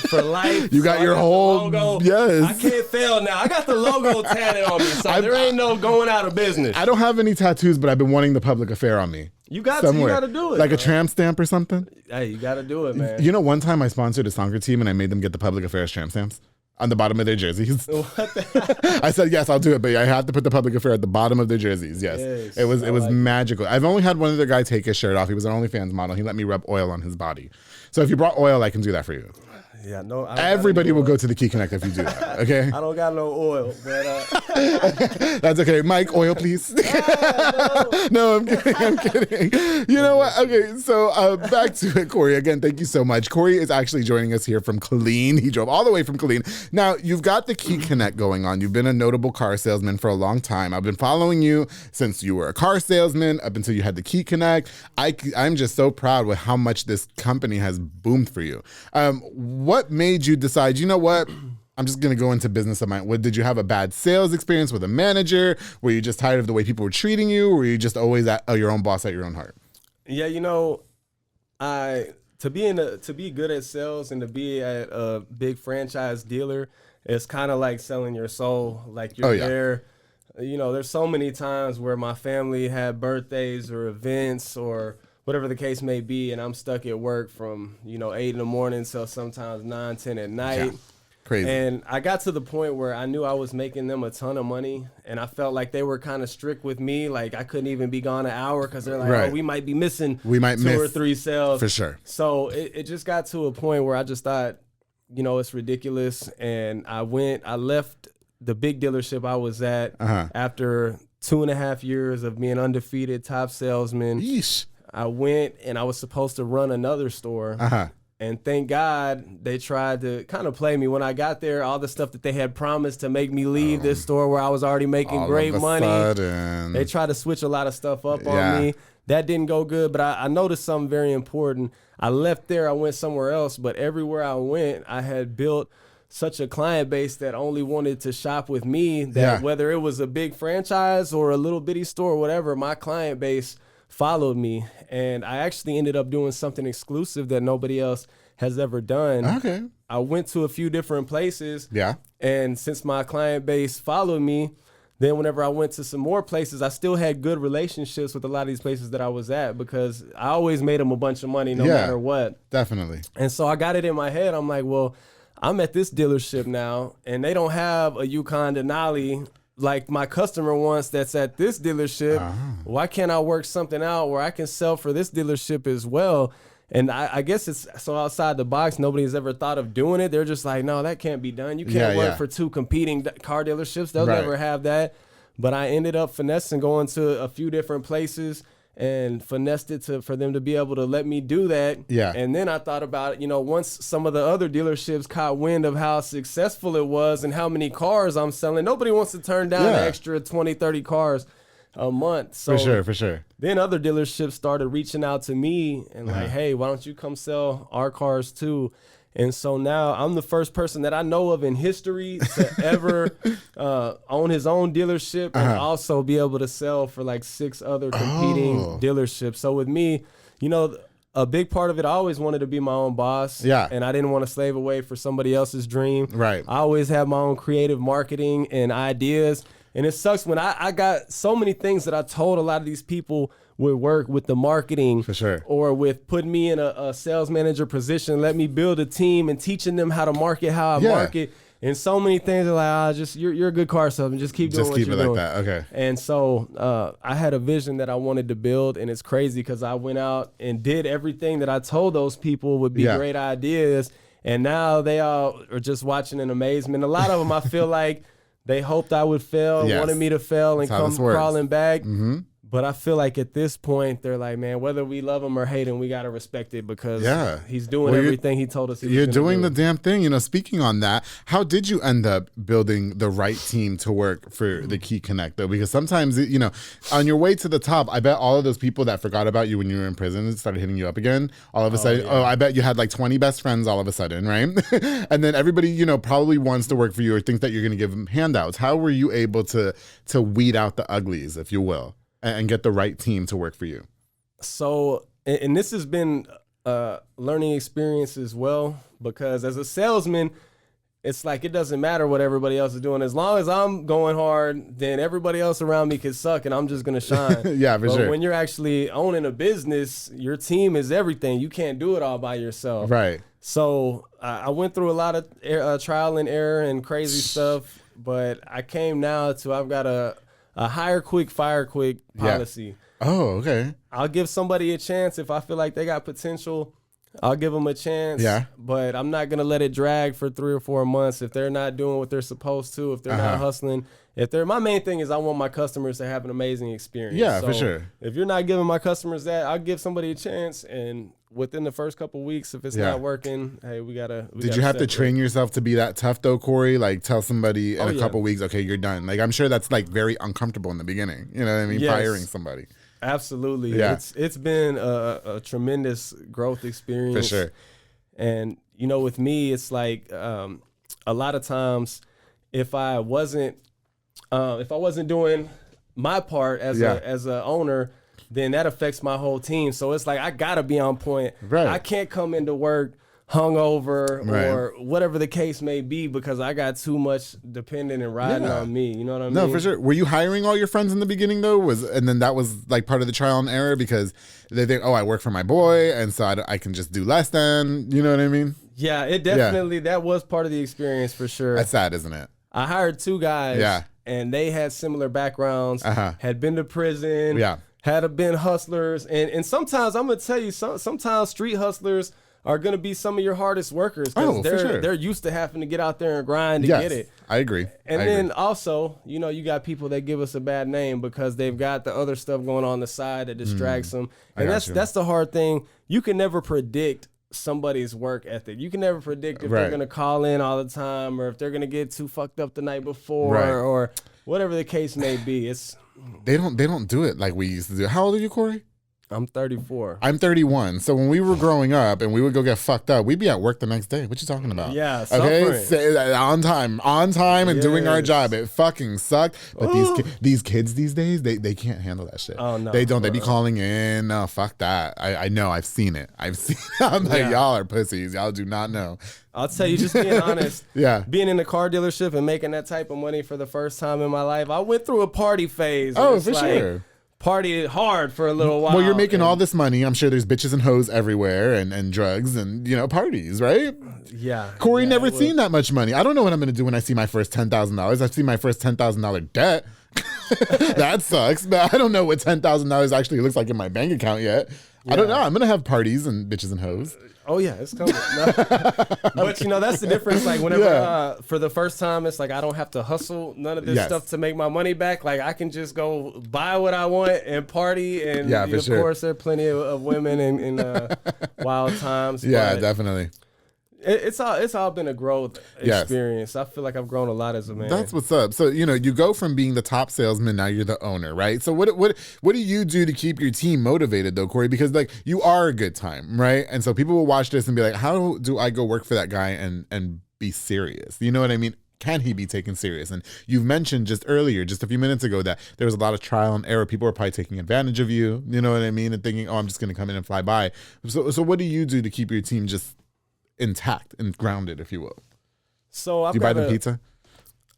for life. You got so your whole logo. Yes. I can't fail now. I got the logo tatted on me, so there ain't no going out of business. I don't have any tattoos, but I've been wanting The Public Affair on me. You got to do it. Like a tramp stamp or something? Hey, you got to do it, man. You know, one time I sponsored a soccer team and I made them get The Public Affair tramp stamps on the bottom of their jerseys. What the I said, yes, I'll do it, but I have to put The Public Affair at the bottom of their jerseys. Yes. It was magical. I've only had one other guy take his shirt off. He was an OnlyFans model. He let me rub oil on his body. So if you brought oil, I can do that for you. Yeah, no. Everybody will go to the Key Connect if you do that. Okay. I don't got no oil, but that's okay. Mike, oil, please. No, I'm kidding. I'm kidding. You know what? Okay, so back to it, Cory. Again, thank you so much. Cory is actually joining us here from Killeen. He drove all the way from Killeen. Now, you've got the Key Connect going on. You've been a notable car salesman for a long time. I've been following you since you were a car salesman up until you had the Key Connect. I'm just so proud with how much this company has boomed for you. What made you decide, you know what? I'm just going to go into business of my own. Did you have a bad sales experience with a manager? Were you just tired of the way people were treating you? Or were you just always your own boss at your own heart? Yeah, you know, to be good at sales and to be at a big franchise dealer, it's kind of like selling your soul. Like you're there. You know, there's so many times where my family had birthdays or events or whatever the case may be, and I'm stuck at work from, 8 in the morning till sometimes 9, 10 at night. Yeah. Crazy. And I got to the point where I knew I was making them a ton of money, and I felt like they were kind of strict with me. Like I couldn't even be gone an hour because they're like, right. oh, we might be missing two or three sales. For sure. So it just got to a point where I just thought, it's ridiculous. And I left the big dealership I was at after 2.5 years of being undefeated top salesman. Yeesh. I went and I was supposed to run another store. And thank God they tried to kind of play me. When I got there, all the stuff that they had promised to make me leave this store where I was already making great money, they tried to switch a lot of stuff up on me. That didn't go good, but I noticed something very important. I left there, I went somewhere else, but everywhere I went, I had built such a client base that only wanted to shop with me that whether it was a big franchise or a little bitty store or whatever, my client base followed me. And I actually ended up doing something exclusive that nobody else has ever done. Okay. I went to a few different places. Yeah. And since my client base followed me, then whenever I went to some more places, I still had good relationships with a lot of these places that I was at because I always made them a bunch of money no matter what. Definitely. And so I got it in my head. I'm like, well, I'm at this dealership now, and they don't have a Yukon Denali like my customer wants that's at this dealership. Why can't I work something out where I can sell for this dealership as well? And I guess it's so outside the box. Nobody's ever thought of doing it. They're just like, no, that can't be done. You can't work for two competing car dealerships. They'll never have that. But I ended up finessing, going to a few different places and finessed it for them to be able to let me do that. Yeah. And then I thought about it, once some of the other dealerships caught wind of how successful it was and how many cars I'm selling, nobody wants to turn down an extra 20, 30 cars a month. So for sure. Then other dealerships started reaching out to me and like, hey, why don't you come sell our cars too? And so now I'm the first person that I know of in history to ever own his own dealership and also be able to sell for like 6 other competing dealerships. So with me, a big part of it, I always wanted to be my own boss. Yeah. And I didn't want to slave away for somebody else's dream. Right. I always had my own creative marketing and ideas. And it sucks when I got so many things that I told a lot of these people would work with the marketing for sure, or with putting me in a sales manager position, let me build a team and teaching them how to market, how I market. And so many things are like, you're a good car salesman. Just keep doing what you're doing. Just keep it like that. Okay. And so I had a vision that I wanted to build, and it's crazy because I went out and did everything that I told those people would be great ideas, and now they all are just watching in amazement. A lot of them, I feel like they hoped I would fail, wanted me to fail and come crawling back. Mm-hmm. But I feel like at this point, they're like, man, whether we love him or hate him, we got to respect it because he's doing everything he told us he was You're doing the damn thing. Speaking on that, how did you end up building the right team to work for the Key Connect, though? Because sometimes, on your way to the top, I bet all of those people that forgot about you when you were in prison started hitting you up again. All of a sudden, I bet you had like 20 best friends all of a sudden, right? And then everybody, probably wants to work for you or thinks that you're going to give them handouts. How were you able to weed out the uglies, if you will, and get the right team to work for you? So, and this has been a learning experience as well, because as a salesman, it's like it doesn't matter what everybody else is doing. As long as I'm going hard, then everybody else around me can suck and I'm just going to shine. For sure. When you're actually owning a business, your team is everything. You can't do it all by yourself. Right. So I went through a lot of trial and error and crazy stuff, but I came now to I've got a hire quick, fire quick policy. Oh, okay. I'll give somebody a chance if I feel like they got potential. I'll give them a chance. Yeah. But I'm not going to let it drag for 3 or 4 months if they're not doing what they're supposed to, if they're not hustling. My main thing is I want my customers to have an amazing experience. Yeah, for sure. If you're not giving my customers that, I'll give somebody a chance. And within the first couple of weeks, if it's not working, hey, we gotta. Did you have to train yourself to be that tough though, Cory? Like tell somebody in a couple of weeks, okay, you're done. Like I'm sure that's like very uncomfortable in the beginning. You know what I mean? Yes. Firing somebody. Absolutely. Yeah. It's been a tremendous growth experience. For sure. And with me, it's like a lot of times if I wasn't doing my part as a owner, then that affects my whole team. So it's like I gotta be on point. Right. I can't come into work hungover or whatever the case may be because I got too much dependent and riding on me. You know what I mean? No, for sure. Were you hiring all your friends in the beginning though? And then that was like part of the trial and error because they think, oh, I work for my boy, and so I can just do less than. You know what I mean? Yeah, it definitely that was part of the experience for sure. That's sad, isn't it? I hired 2 guys. Yeah. And they had similar backgrounds. Had been to prison. Yeah. Had been hustlers, and sometimes I'm gonna tell you, sometimes street hustlers are gonna be some of your hardest workers because they're used to having to get out there and grind to get it. I agree. And also, you got people that give us a bad name because they've got the other stuff going on the side that distracts them, and that's the hard thing. You can never predict somebody's work ethic. You can never predict if they're gonna call in all the time or if they're gonna get too fucked up the night before or whatever the case may be. They don't do it like we used to do. How old are you, Cory? I'm 34. I'm 31. So when we were growing up and we would go get fucked up, we'd be at work the next day. What you talking about? Yeah, okay, on time and doing our job. It fucking sucked. But these kids these days, they can't handle that shit. Oh no, they don't. They be calling in. No, fuck that. I know. I've seen it. I'm like, y'all are pussies. Y'all do not know. I'll tell you, just being honest. Being in a car dealership and making that type of money for the first time in my life, I went through a party phase. Oh, for sure. Partied hard for a little while. Well, you're making all this money. I'm sure there's bitches and hoes everywhere and drugs and, parties, right? Yeah. Cory never seen that much money. I don't know what I'm going to do when I see my first $10,000. I've seen my first $10,000 debt. That sucks. But I don't know what $10,000 actually looks like in my bank account yet. I don't know. I'm going to have parties and bitches and hoes. Oh yeah, it's coming. But that's the difference. Like whenever for the first time, it's like I don't have to hustle none of this stuff to make my money back. Like I can just go buy what I want and party. And of course, there are plenty of women in wild times. Yeah, definitely. It's all been a growth experience. I feel like I've grown a lot as a man. That's what's up. So, you go from being the top salesman, now you're the owner, right? So what do you do to keep your team motivated though, Cory? Because like you are a good time, right? And so people will watch this and be like, how do I go work for that guy and be serious? You know what I mean? Can he be taken serious? And you've mentioned just earlier, just a few minutes ago, that there was a lot of trial and error. People are probably taking advantage of you, you know what I mean? And thinking, oh, I'm just going to come in and fly by. So what do you do to keep your team just intact and grounded, if you will? So do you buy them pizza?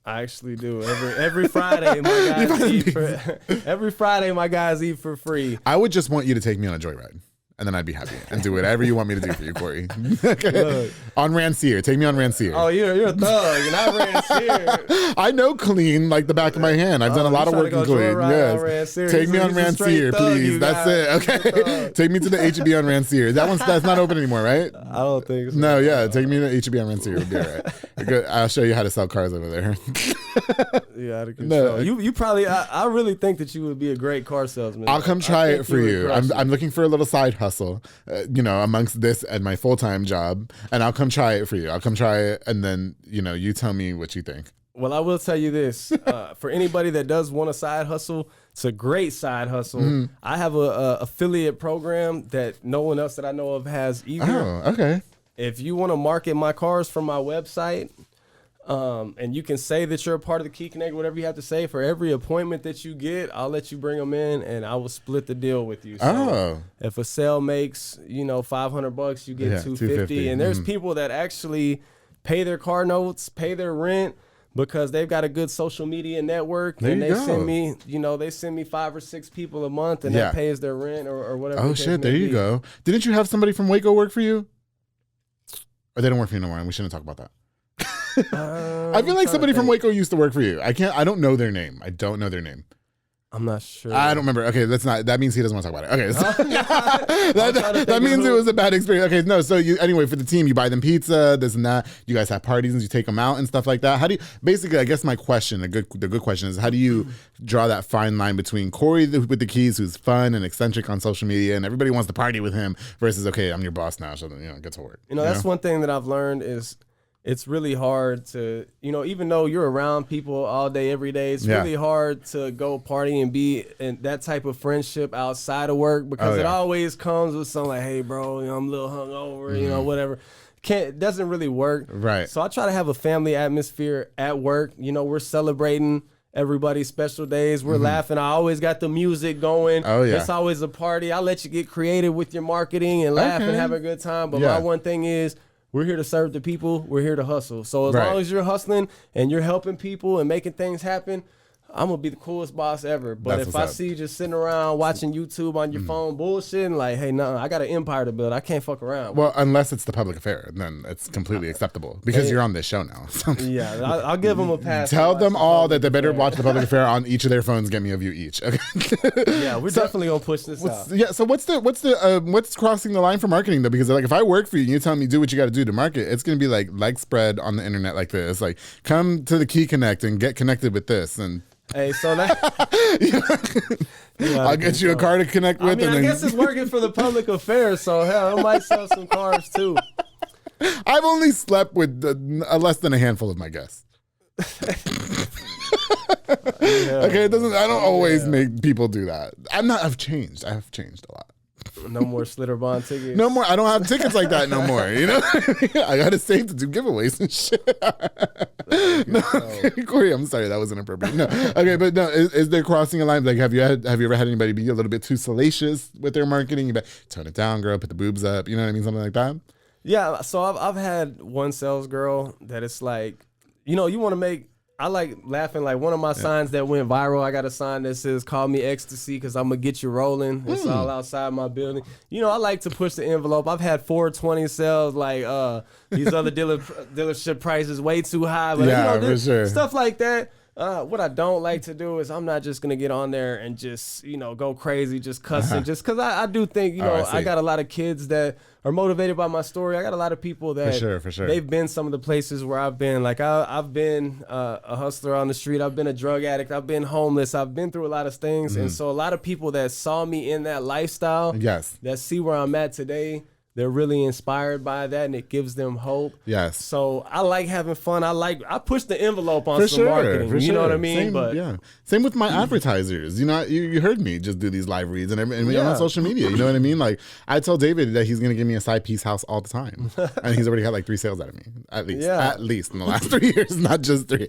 I actually do. Every Friday, my guys every Friday, my guys eat for free. I would just want you to take me on a joyride. And then I'd be happy and do whatever you want me to do for you, Cory. Okay. On Rancier. Take me on Rancier. Oh, you're a thug. You're not Rancier. I know clean like the back of my hand. I've done a lot of work in clean. Yes. Take me on Rancier, please. That's it. Okay. Take me to the H-E-B on Rancier. That's not open anymore, right? I don't think so. No, yeah. Take me to H-E-B on Rancier. It'll be all right. I'll show you how to sell cars over there. Yeah, no. You probably. I really think that you would be a great car salesman. I'll come try it for you. I'm looking for a little side hustle, amongst this and my full-time job, and I'll come try it for you. I'll come try it, and then you tell me what you think. Well, I will tell you this: for anybody that does want a side hustle, it's a great side hustle. Mm-hmm. I have a affiliate program that no one else that I know of has either. Oh, okay. If you want to market my cars from my website, and you can say that you're a part of the Key Connect, whatever you have to say. For every appointment that you get, I'll let you bring them in, and I will split the deal with you. So if a sale makes $500, you get $250. And there's people that actually pay their car notes, pay their rent, because they've got a good social media network, and they send me 5 or 6 people a month, and that pays their rent or whatever. Oh shit! There you go. Didn't you have somebody from Waco work for you? Or they don't work for you no more, and we shouldn't talk about that. I feel like somebody from Waco used to work for you. I don't know their name. I'm not sure. I don't remember. Okay, that means he doesn't want to talk about it. Okay. So that means it was a bad experience. Okay, no, so anyway, for the team, you buy them pizza, this and that. You guys have parties and you take them out and stuff like that. How do you, basically, I guess my question, the good question is, how do you draw that fine line between Cory with the keys, who's fun and eccentric on social media and everybody wants to party with him, versus, okay, I'm your boss now, so get to work. That's one thing that I've learned is, it's really hard to, even though you're around people all day, every day, it's really hard to go party and be in that type of friendship outside of work, because it always comes with something like, hey, bro, I'm a little hungover, whatever. It doesn't really work. Right. So I try to have a family atmosphere at work. We're celebrating everybody's special days. We're laughing. I always got the music going. Oh, yeah. It's always a party. I let you get creative with your marketing and laugh and have a good time. But my one thing is, we're here to serve the people. We're here to hustle. So as long as you're hustling and you're helping people and making things happen, I'm going to be the coolest boss ever. But if I see you just sitting around watching YouTube on your phone bullshitting, like, hey, no, I got an empire to build. I can't fuck around. Well, unless it's the public affair, then it's completely acceptable because you're on this show now. So. Yeah, I'll give them a pass. Tell them all that they better watch the public affair on each of their phones. Get me a view each. Okay. Yeah, we're definitely going to push this out. Yeah, so what's crossing the line for marketing though? Because like if I work for you and you tell me do what you got to do to market, it's going to be like leg spread on the internet like this. Like come to the Key Connect and get connected with this and. Hey, so that I'll get you a car to connect with. I guess it's working for the public affairs, so hell, I might sell some cars too. I've only slept with less than a handful of my guests. Okay, it doesn't. I don't always make people do that. I've changed. I have changed a lot. No more Slitterbond tickets. No more. I don't have tickets like that no more. I got to save to do giveaways and shit. No, Cory, I'm sorry, that was inappropriate. No, okay, but no, is there crossing a line? Like, have you ever had anybody be a little bit too salacious with their marketing? You better tone it down, girl. Put the boobs up. You know what I mean? Something like that. Yeah. So I've had one sales girl that it's like, you want to make. I like laughing. Like one of my signs that went viral, I got a sign that says, call me ecstasy because I'm going to get you rolling. It's all outside my building. I like to push the envelope. I've had 420 sales like these other dealership prices way too high. But, for sure. Stuff like that. What I don't like to do is I'm not just going to get on there and just, go crazy, just cussing. Just because I do think, I got a lot of kids that are motivated by my story. I got a lot of people that for sure. They've been some of the places where I've been. Like I've been a hustler on the street. I've been a drug addict. I've been homeless. I've been through a lot of things. And so a lot of people that saw me in that lifestyle, that see where I'm at today, they're really inspired by that, and it gives them hope. Yes. So I like having fun. I push the envelope on some marketing. You know what I mean? Same with my advertisers. You heard me just do these live reads and on social media. You know what I mean? Like I tell David that he's gonna give me a side piece house all the time, and he's already had like 3 sales out of me at least in the last 3 years, not just 3.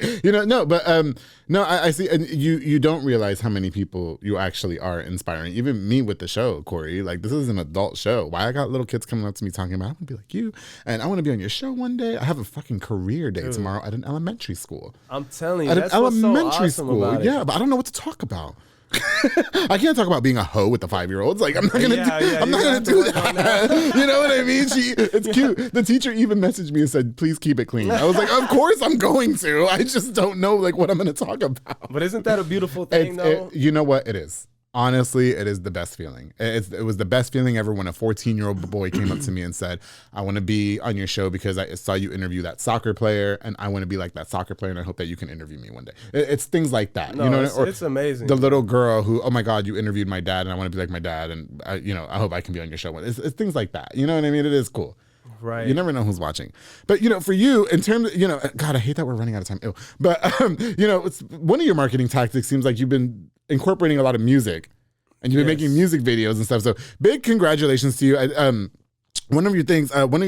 I see, and you don't realize how many people you actually are inspiring. Even me with the show, Cory. Like this is an adult show. Why I got little kids coming up to me talking about, I want to be like you, and I want to be on your show one day. I have a fucking career day tomorrow at an elementary school. I'm telling you, that's what's so awesome about it. Yeah, but I don't know what to talk about. I can't talk about being a hoe with the 5-year-olds. Like I'm not gonna do that. You know what I mean? It's cute. The teacher even messaged me and said, "Please keep it clean." I was like, "Of course I'm going to. I just don't know like what I'm gonna talk about." But isn't that a beautiful thing, though? You know what? It is. Honestly, it is the best feeling. It was the best feeling ever when a 14-year-old boy came up to me and said, I want to be on your show because I saw you interview that soccer player and I want to be like that soccer player and I hope that you can interview me one day. It's things like that. It's amazing. The little girl who, oh my God, you interviewed my dad and I want to be like my dad and I hope I can be on your show one day. It's things like that. You know what I mean? It is cool. Right. You never know who's watching. But, for you, in terms of, God, I hate that we're running out of time. Ew. But, it's one of your marketing tactics seems like you've been incorporating a lot of music. And you've been making music videos and stuff. So big congratulations to you. One of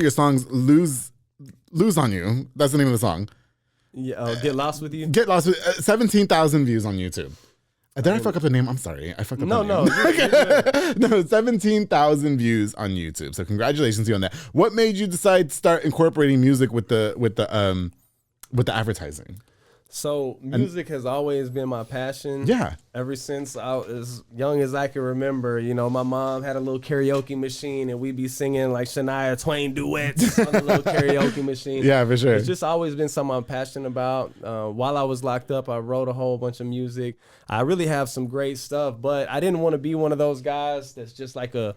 your songs, Lose on You. That's the name of the song. Yeah, Get Lost With You? Get Lost With 17,000 views on YouTube. Did I fuck up the name? I'm sorry. I fucked up the name. No, 17,000 views on YouTube. So congratulations to you on that. What made you decide to start incorporating music with the advertising? So music has always been my passion. Yeah. Ever since I was as young as I can remember, you know, my mom had a little karaoke machine and we'd be singing like Shania Twain duets on the little karaoke machine. Yeah, for sure. It's just always been something I'm passionate about. While I was locked up, I wrote a whole bunch of music. I really have some great stuff, but I didn't want to be one of those guys that's just like a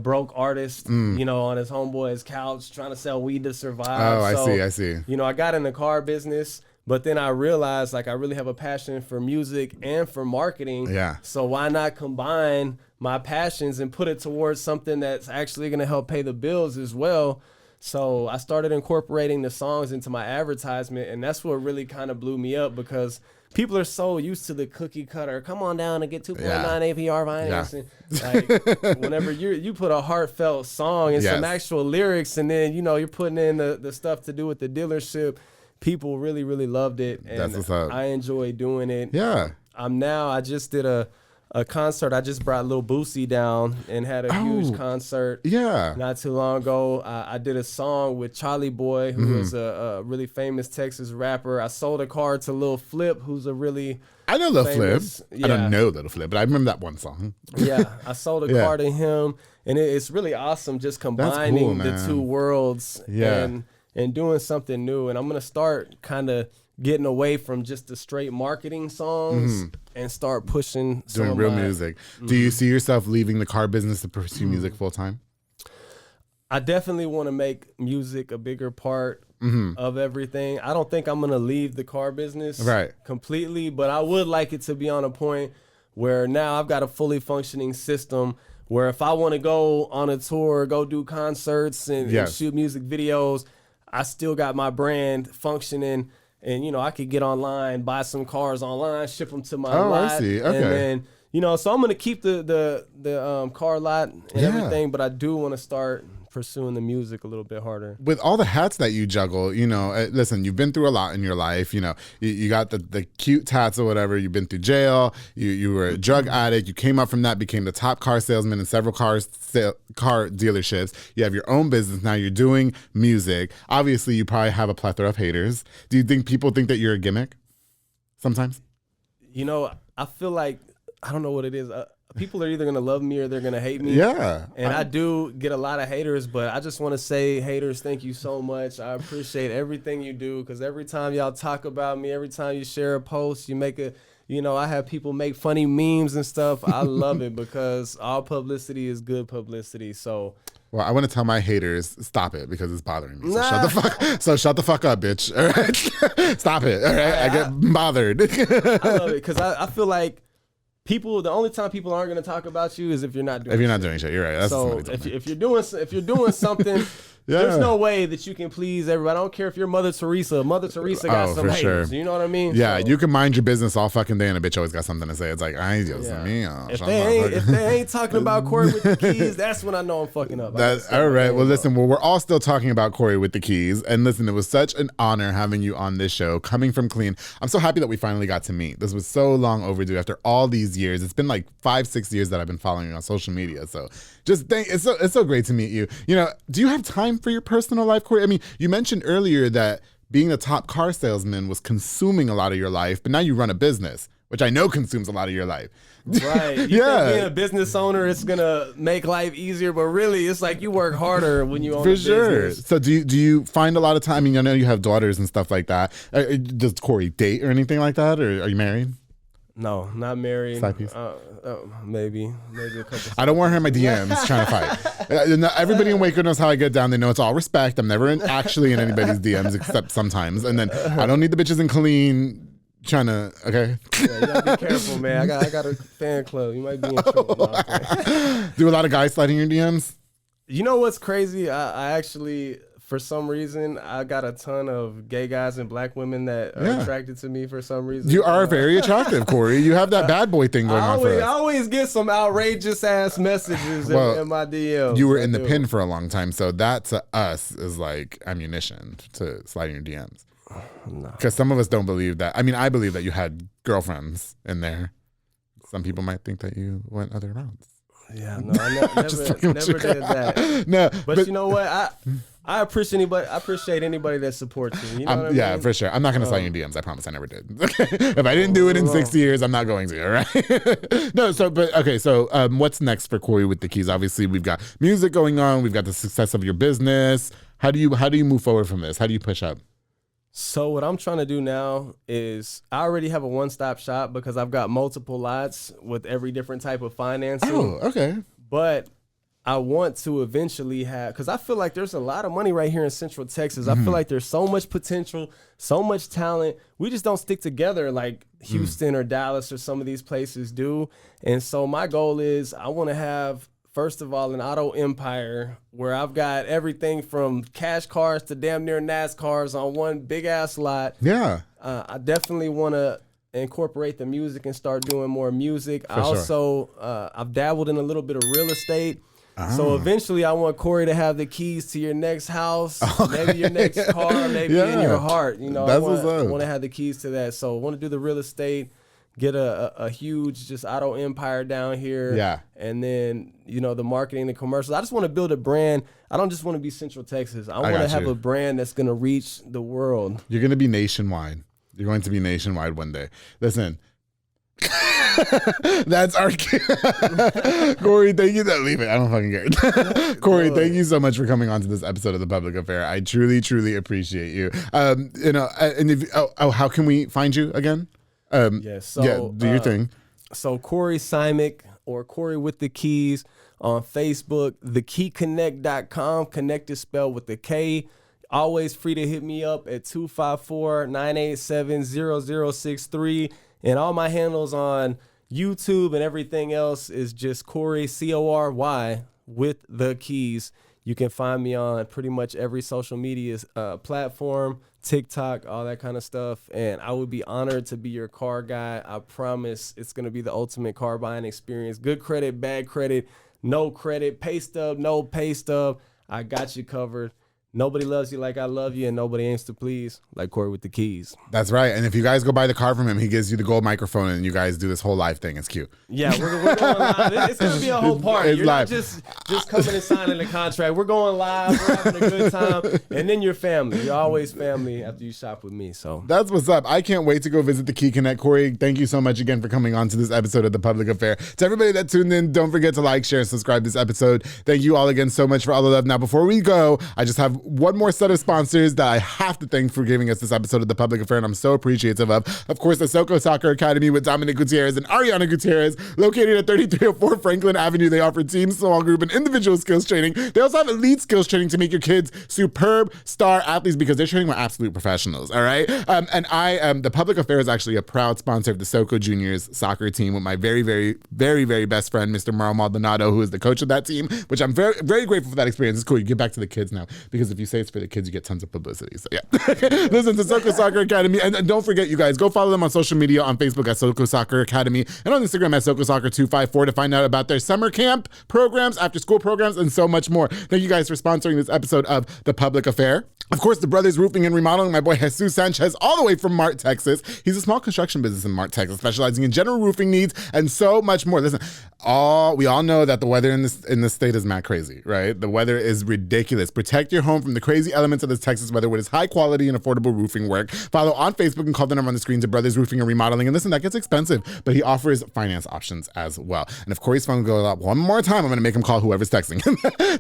broke artist, you know, on his homeboy's couch trying to sell weed to survive. Oh, I see. You know, I got in the car business. But then I realized like I really have a passion for music and for marketing. Yeah. So why not combine my passions and put it towards something that's actually going to help pay the bills as well? So I started incorporating the songs into my advertisement, and that's what really kind of blew me up because people are so used to the cookie cutter. Come on down and get 2.9 APR financing. Yeah. Like whenever you put a heartfelt song and some actual lyrics, and then, you know, you're putting in the stuff to do with the dealership, people really, really loved it, and that's what's up. I enjoy doing it. Yeah. I just did a concert. I just brought Lil Boosie down and had a huge concert. Yeah. Not too long ago. I did a song with Charlie Boy, who is a really famous Texas rapper. I sold a car to Lil Flip, who's a really I know Lil Flip. Yeah. I don't know Lil Flip, but I remember that one song. Yeah. I sold a car to him, and it's really awesome just combining the two worlds. Yeah. And doing something new. And I'm going to start kind of getting away from just the straight marketing songs and start pushing doing real music. Do you see yourself leaving the car business to pursue music full time? I definitely want to make music a bigger part of everything. I don't think I'm going to leave the car business completely, but I would like it to be on a point where now I've got a fully functioning system where if I want to go on a tour, go do concerts and shoot music videos, I still got my brand functioning, and, you know, I could get online, buy some cars online, ship them to my lot. I see. Okay. And then, you know, so I'm going to keep the car lot and everything, but I do want to start pursuing the music a little bit harder. With all the hats that you juggle, you know, listen, you've been through a lot in your life. You know, you got the cute tats or whatever. You've been through jail. You were a drug addict. You came up from that, became the top car salesman in several car dealerships. You have your own business now. You're doing music. Obviously, you probably have a plethora of haters. Do you think people think that you're a gimmick sometimes? You know, I feel like, I don't know what it is. People are either going to love me or they're going to hate me. Yeah. And I do get a lot of haters, but I just want to say, haters, thank you so much. I appreciate everything you do, because every time y'all talk about me, every time you share a post, you make you know, I have people make funny memes and stuff. I love it because all publicity is good publicity. So, well, I want to tell my haters, stop it, because it's bothering me. So shut the fuck up, bitch. All right? Stop it. All right? I get bothered. I love it because I feel like the only time people aren't going to talk about you is if you're not doing. If you're not doing shit, you're right. That's so if you're doing something, there's no way that you can please everybody. I don't care if you're Mother Teresa. Mother Teresa got some haters. Sure. You know what I mean? Yeah, so, you can mind your business all fucking day, and a bitch always got something to say. It's like, if they ain't talking about Cory with the keys, that's when I know I'm fucking up. All right. Well, listen. Well, we're all still talking about Cory with the keys, and listen, it was such an honor having you on this show. Coming from clean, I'm so happy that we finally got to meet. This was so long overdue. After all these years, it's been like 5-6 years that I've been following you on social media. So it's so great to meet you. You know, do you have time for your personal life, Cory? I mean, you mentioned earlier that being a top car salesman was consuming a lot of your life, but now you run a business, which I know consumes a lot of your life. Right. You think being a business owner, it's going to make life easier, but really it's like you work harder when you own a business. So do you find a lot of time? I mean, I know you have daughters and stuff like that. Does Cory date or anything like that? Or are you married? No, not married. Side piece? Maybe a couple. I don't want her in my DMs trying to fight. Everybody in Waco knows how I get down. They know it's all respect. I'm never actually in anybody's DMs except sometimes. And then I don't need the bitches in Colleen trying to, okay? Yeah, you gotta be careful, man. I got a fan club. You might be in trouble. Do a lot of guys slide in your DMs? You know what's crazy? I actually, for some reason, I got a ton of gay guys and black women that are attracted to me for some reason. You are very attractive, Cory. You have that bad boy thing going on for us. I always get some outrageous ass messages in my DMs. You were in the pin for a long time, so that to us is like ammunition to slide in your DMs. Because some of us don't believe that. I mean, I believe that you had girlfriends in there. Some people might think that you went other rounds. Yeah, no, I never did that. No, but you know what? I appreciate anybody that supports me. You know what I mean? Yeah, for sure. I'm not going to slide you DMs. I promise I never did. If I didn't do it in 60 years, I'm not going to, all right? No, so what's next for Cory with the Keys? Obviously, we've got music going on. We've got the success of your business. How do you move forward from this? How do you push up? So what I'm trying to do now is I already have a one-stop shop because I've got multiple lots with every different type of financing. Oh, okay. But I want to eventually have, because I feel like there's a lot of money right here in Central Texas. I feel like there's so much potential, so much talent. We just don't stick together like Houston or Dallas or some of these places do. And so my goal is I want to have, first of all, an auto empire where I've got everything from cash cars to damn near NASCARs on one big ass lot. Yeah. I definitely want to incorporate the music and start doing more music. I've dabbled in a little bit of real estate. So eventually I want Cory to have the keys to your next house, maybe your next car, maybe in your heart. You know, I want to have the keys to that. So I want to do the real estate, get a huge just auto empire down here. Yeah. And then, you know, the marketing, the commercials. I just want to build a brand. I don't just want to be Central Texas. I want to have a brand that's going to reach the world. You're going to be nationwide. You're going to be nationwide one day. Listen. That's our Cory, thank you. Leave it. I don't fucking care. Cory, thank you so much for coming on to this episode of The Public Affair. I truly, truly appreciate you. You know, and if how can we find you again? Do your thing. So Cory Simic or Cory with the Keys on Facebook, thekeyconnect.com. Connect is spelled with the K. Always free to hit me up at 254-987-0063. And all my handles on YouTube and everything else is just Cory, Cory, with the Keys. You can find me on pretty much every social media platform, TikTok, all that kind of stuff. And I would be honored to be your car guy. I promise it's going to be the ultimate car buying experience. Good credit, bad credit, no credit, pay stub, no pay stub. I got you covered. Nobody loves you like I love you, and nobody aims to please like Cory with the Keys. That's right. And if you guys go buy the car from him, he gives you the gold microphone, and you guys do this whole live thing. It's cute. Yeah, we're going live. It's going to be a whole party. You're live. Not just coming and signing the contract. We're going live. We're having a good time. And then you're family. You're always family after you shop with me. So that's what's up. I can't wait to go visit the Key Connect. Cory, thank you so much again for coming on to this episode of The Public Affair. To everybody that tuned in, don't forget to like, share, and subscribe this episode. Thank you all again so much for all the love. Now, before we go, I just have one more set of sponsors that I have to thank for giving us this episode of The Public Affair, and I'm so appreciative of. Of course, the Soko Soccer Academy with Dominic Gutierrez and Ariana Gutierrez, located at 3304 Franklin Avenue. They offer team, small group, and individual skills training. They also have elite skills training to make your kids superb star athletes because they're training with absolute professionals, all right? The Public Affair is actually a proud sponsor of the Soko Juniors soccer team with my very, very, very, very best friend, Mr. Mauro Maldonado, who is the coach of that team, which I'm very, very grateful for that experience. It's cool. You get back to the kids now because if you say it's for the kids, you get tons of publicity. So yeah, listen to Soko Soccer Academy, and don't forget, you guys, go follow them on social media on Facebook at Soko Soccer Academy and on Instagram at Soko Soccer 254 to find out about their summer camp programs, after school programs, and so much more. Thank you guys for sponsoring this episode of The Public Affair. Of course, the Brothers Roofing and Remodeling, my boy Jesus Sanchez, all the way from Mart, Texas. He's a small construction business in Mart, Texas, specializing in general roofing needs and so much more. Listen, we all know that the weather in this state is mad crazy, right? The weather is ridiculous. Protect your home from the crazy elements of this Texas weather with its high quality and affordable roofing work. Follow on Facebook and call the number on the screen to Brothers Roofing and Remodeling. And listen, that gets expensive, but he offers finance options as well. And if Cory's phone goes up one more time, I'm going to make him call whoever's texting.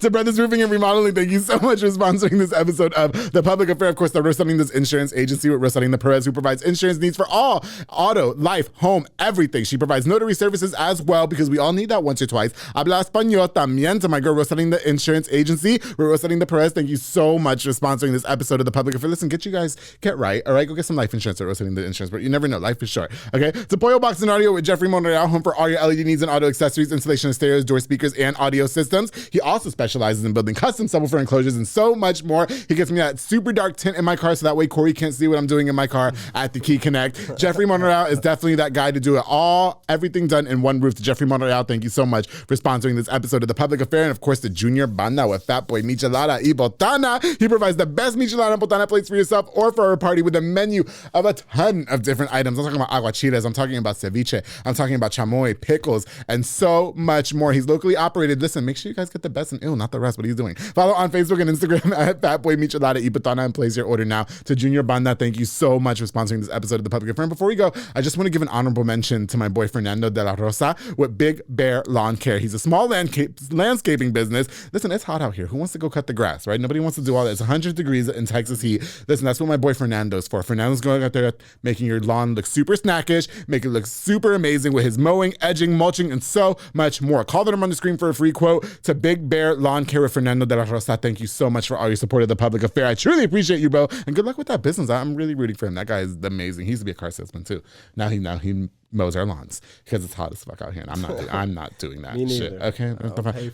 To Brothers Roofing and Remodeling, thank you so much for sponsoring this episode of The Public Affair. Of course, the Rosalinda's this insurance agency with Rosalinda Perez, who provides insurance needs for all auto, life, home, everything. She provides notary services as well because we all need that once or twice. Habla español también to my girl Rosalinda Insurance Agency with Rosalinda Perez. Thank you so much for sponsoring this episode of The Public Affair. Listen, get right, all right? Go get some life insurance at Rosalinda Insurance, but you never know. Life is short, okay? It's a Pollo Box and Audio with Jeffrey Monreal, home for all your LED needs and auto accessories, installation of stereos, door speakers, and audio systems. He also specializes in building custom subwoofer enclosures and so much more. He gets me a super dark tint in my car so that way Cory can't see what I'm doing in my car at the Key Connect. Jeffrey Monreal is definitely that guy to do it all. Everything done in one roof. To Jeffrey Monreal, thank you so much for sponsoring this episode of The Public Affair. And of course, the Junior Banda with Fat Boy Michelada y Botana. He provides the best Michelada and Botana plates for yourself or for a party with a menu of a ton of different items. I'm talking about aguachiles. I'm talking about ceviche. I'm talking about chamoy, pickles, and so much more. He's locally operated. Listen, make sure you guys get the best and not the rest. What he's doing. Follow on Facebook and Instagram at Fatboy Michelada y Botana and place your order now. To Junior Banda, thank you so much for sponsoring this episode of The Public Affair. And before we go, I just want to give an honorable mention to my boy Fernando de la Rosa with Big Bear Lawn Care. He's a small landscaping business. Listen, it's hot out here. Who wants to go cut the grass, right? Nobody wants to do all that. It's 100 degrees in Texas heat. Listen, that's what my boy Fernando's for. Fernando's going out there making your lawn look super snackish, make it look super amazing with his mowing, edging, mulching, and so much more. Call the number on the screen for a free quote to Big Bear Lawn Care with Fernando de la Rosa. Thank you so much for all your support of The Public Affair. I truly appreciate you, bro. And good luck with that business. I'm really rooting for him. That guy is amazing. He used to be a car salesman too. Now he mows our lawns because it's hot as fuck out here. And I'm not doing that shit. Okay.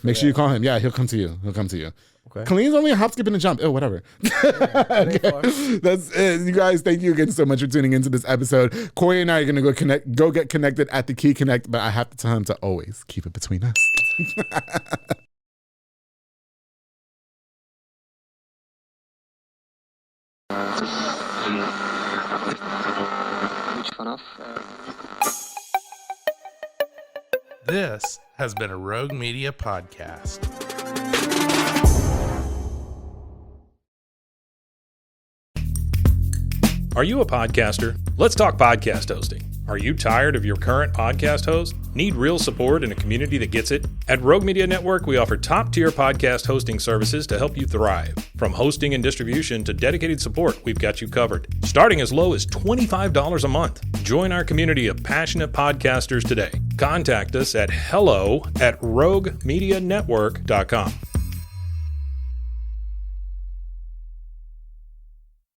Make sure you call him. Yeah, he'll come to you. Okay. Colleen's only a hop, skip, and a jump. Oh, whatever. Okay. That's it. You guys, thank you again so much for tuning into this episode. Cory and I are going to go get connected at the Key Connect, but I have to tell him to always keep it between us. This has been a Rogue Media podcast. Are you a podcaster? Let's talk podcast hosting. Are you tired of your current podcast host? Need real support in a community that gets it? At Rogue Media Network, we offer top-tier podcast hosting services to help you thrive. From hosting and distribution to dedicated support, we've got you covered. Starting as low as $25 a month. Join our community of passionate podcasters today. Contact us at hello@roguemedianetwork.com.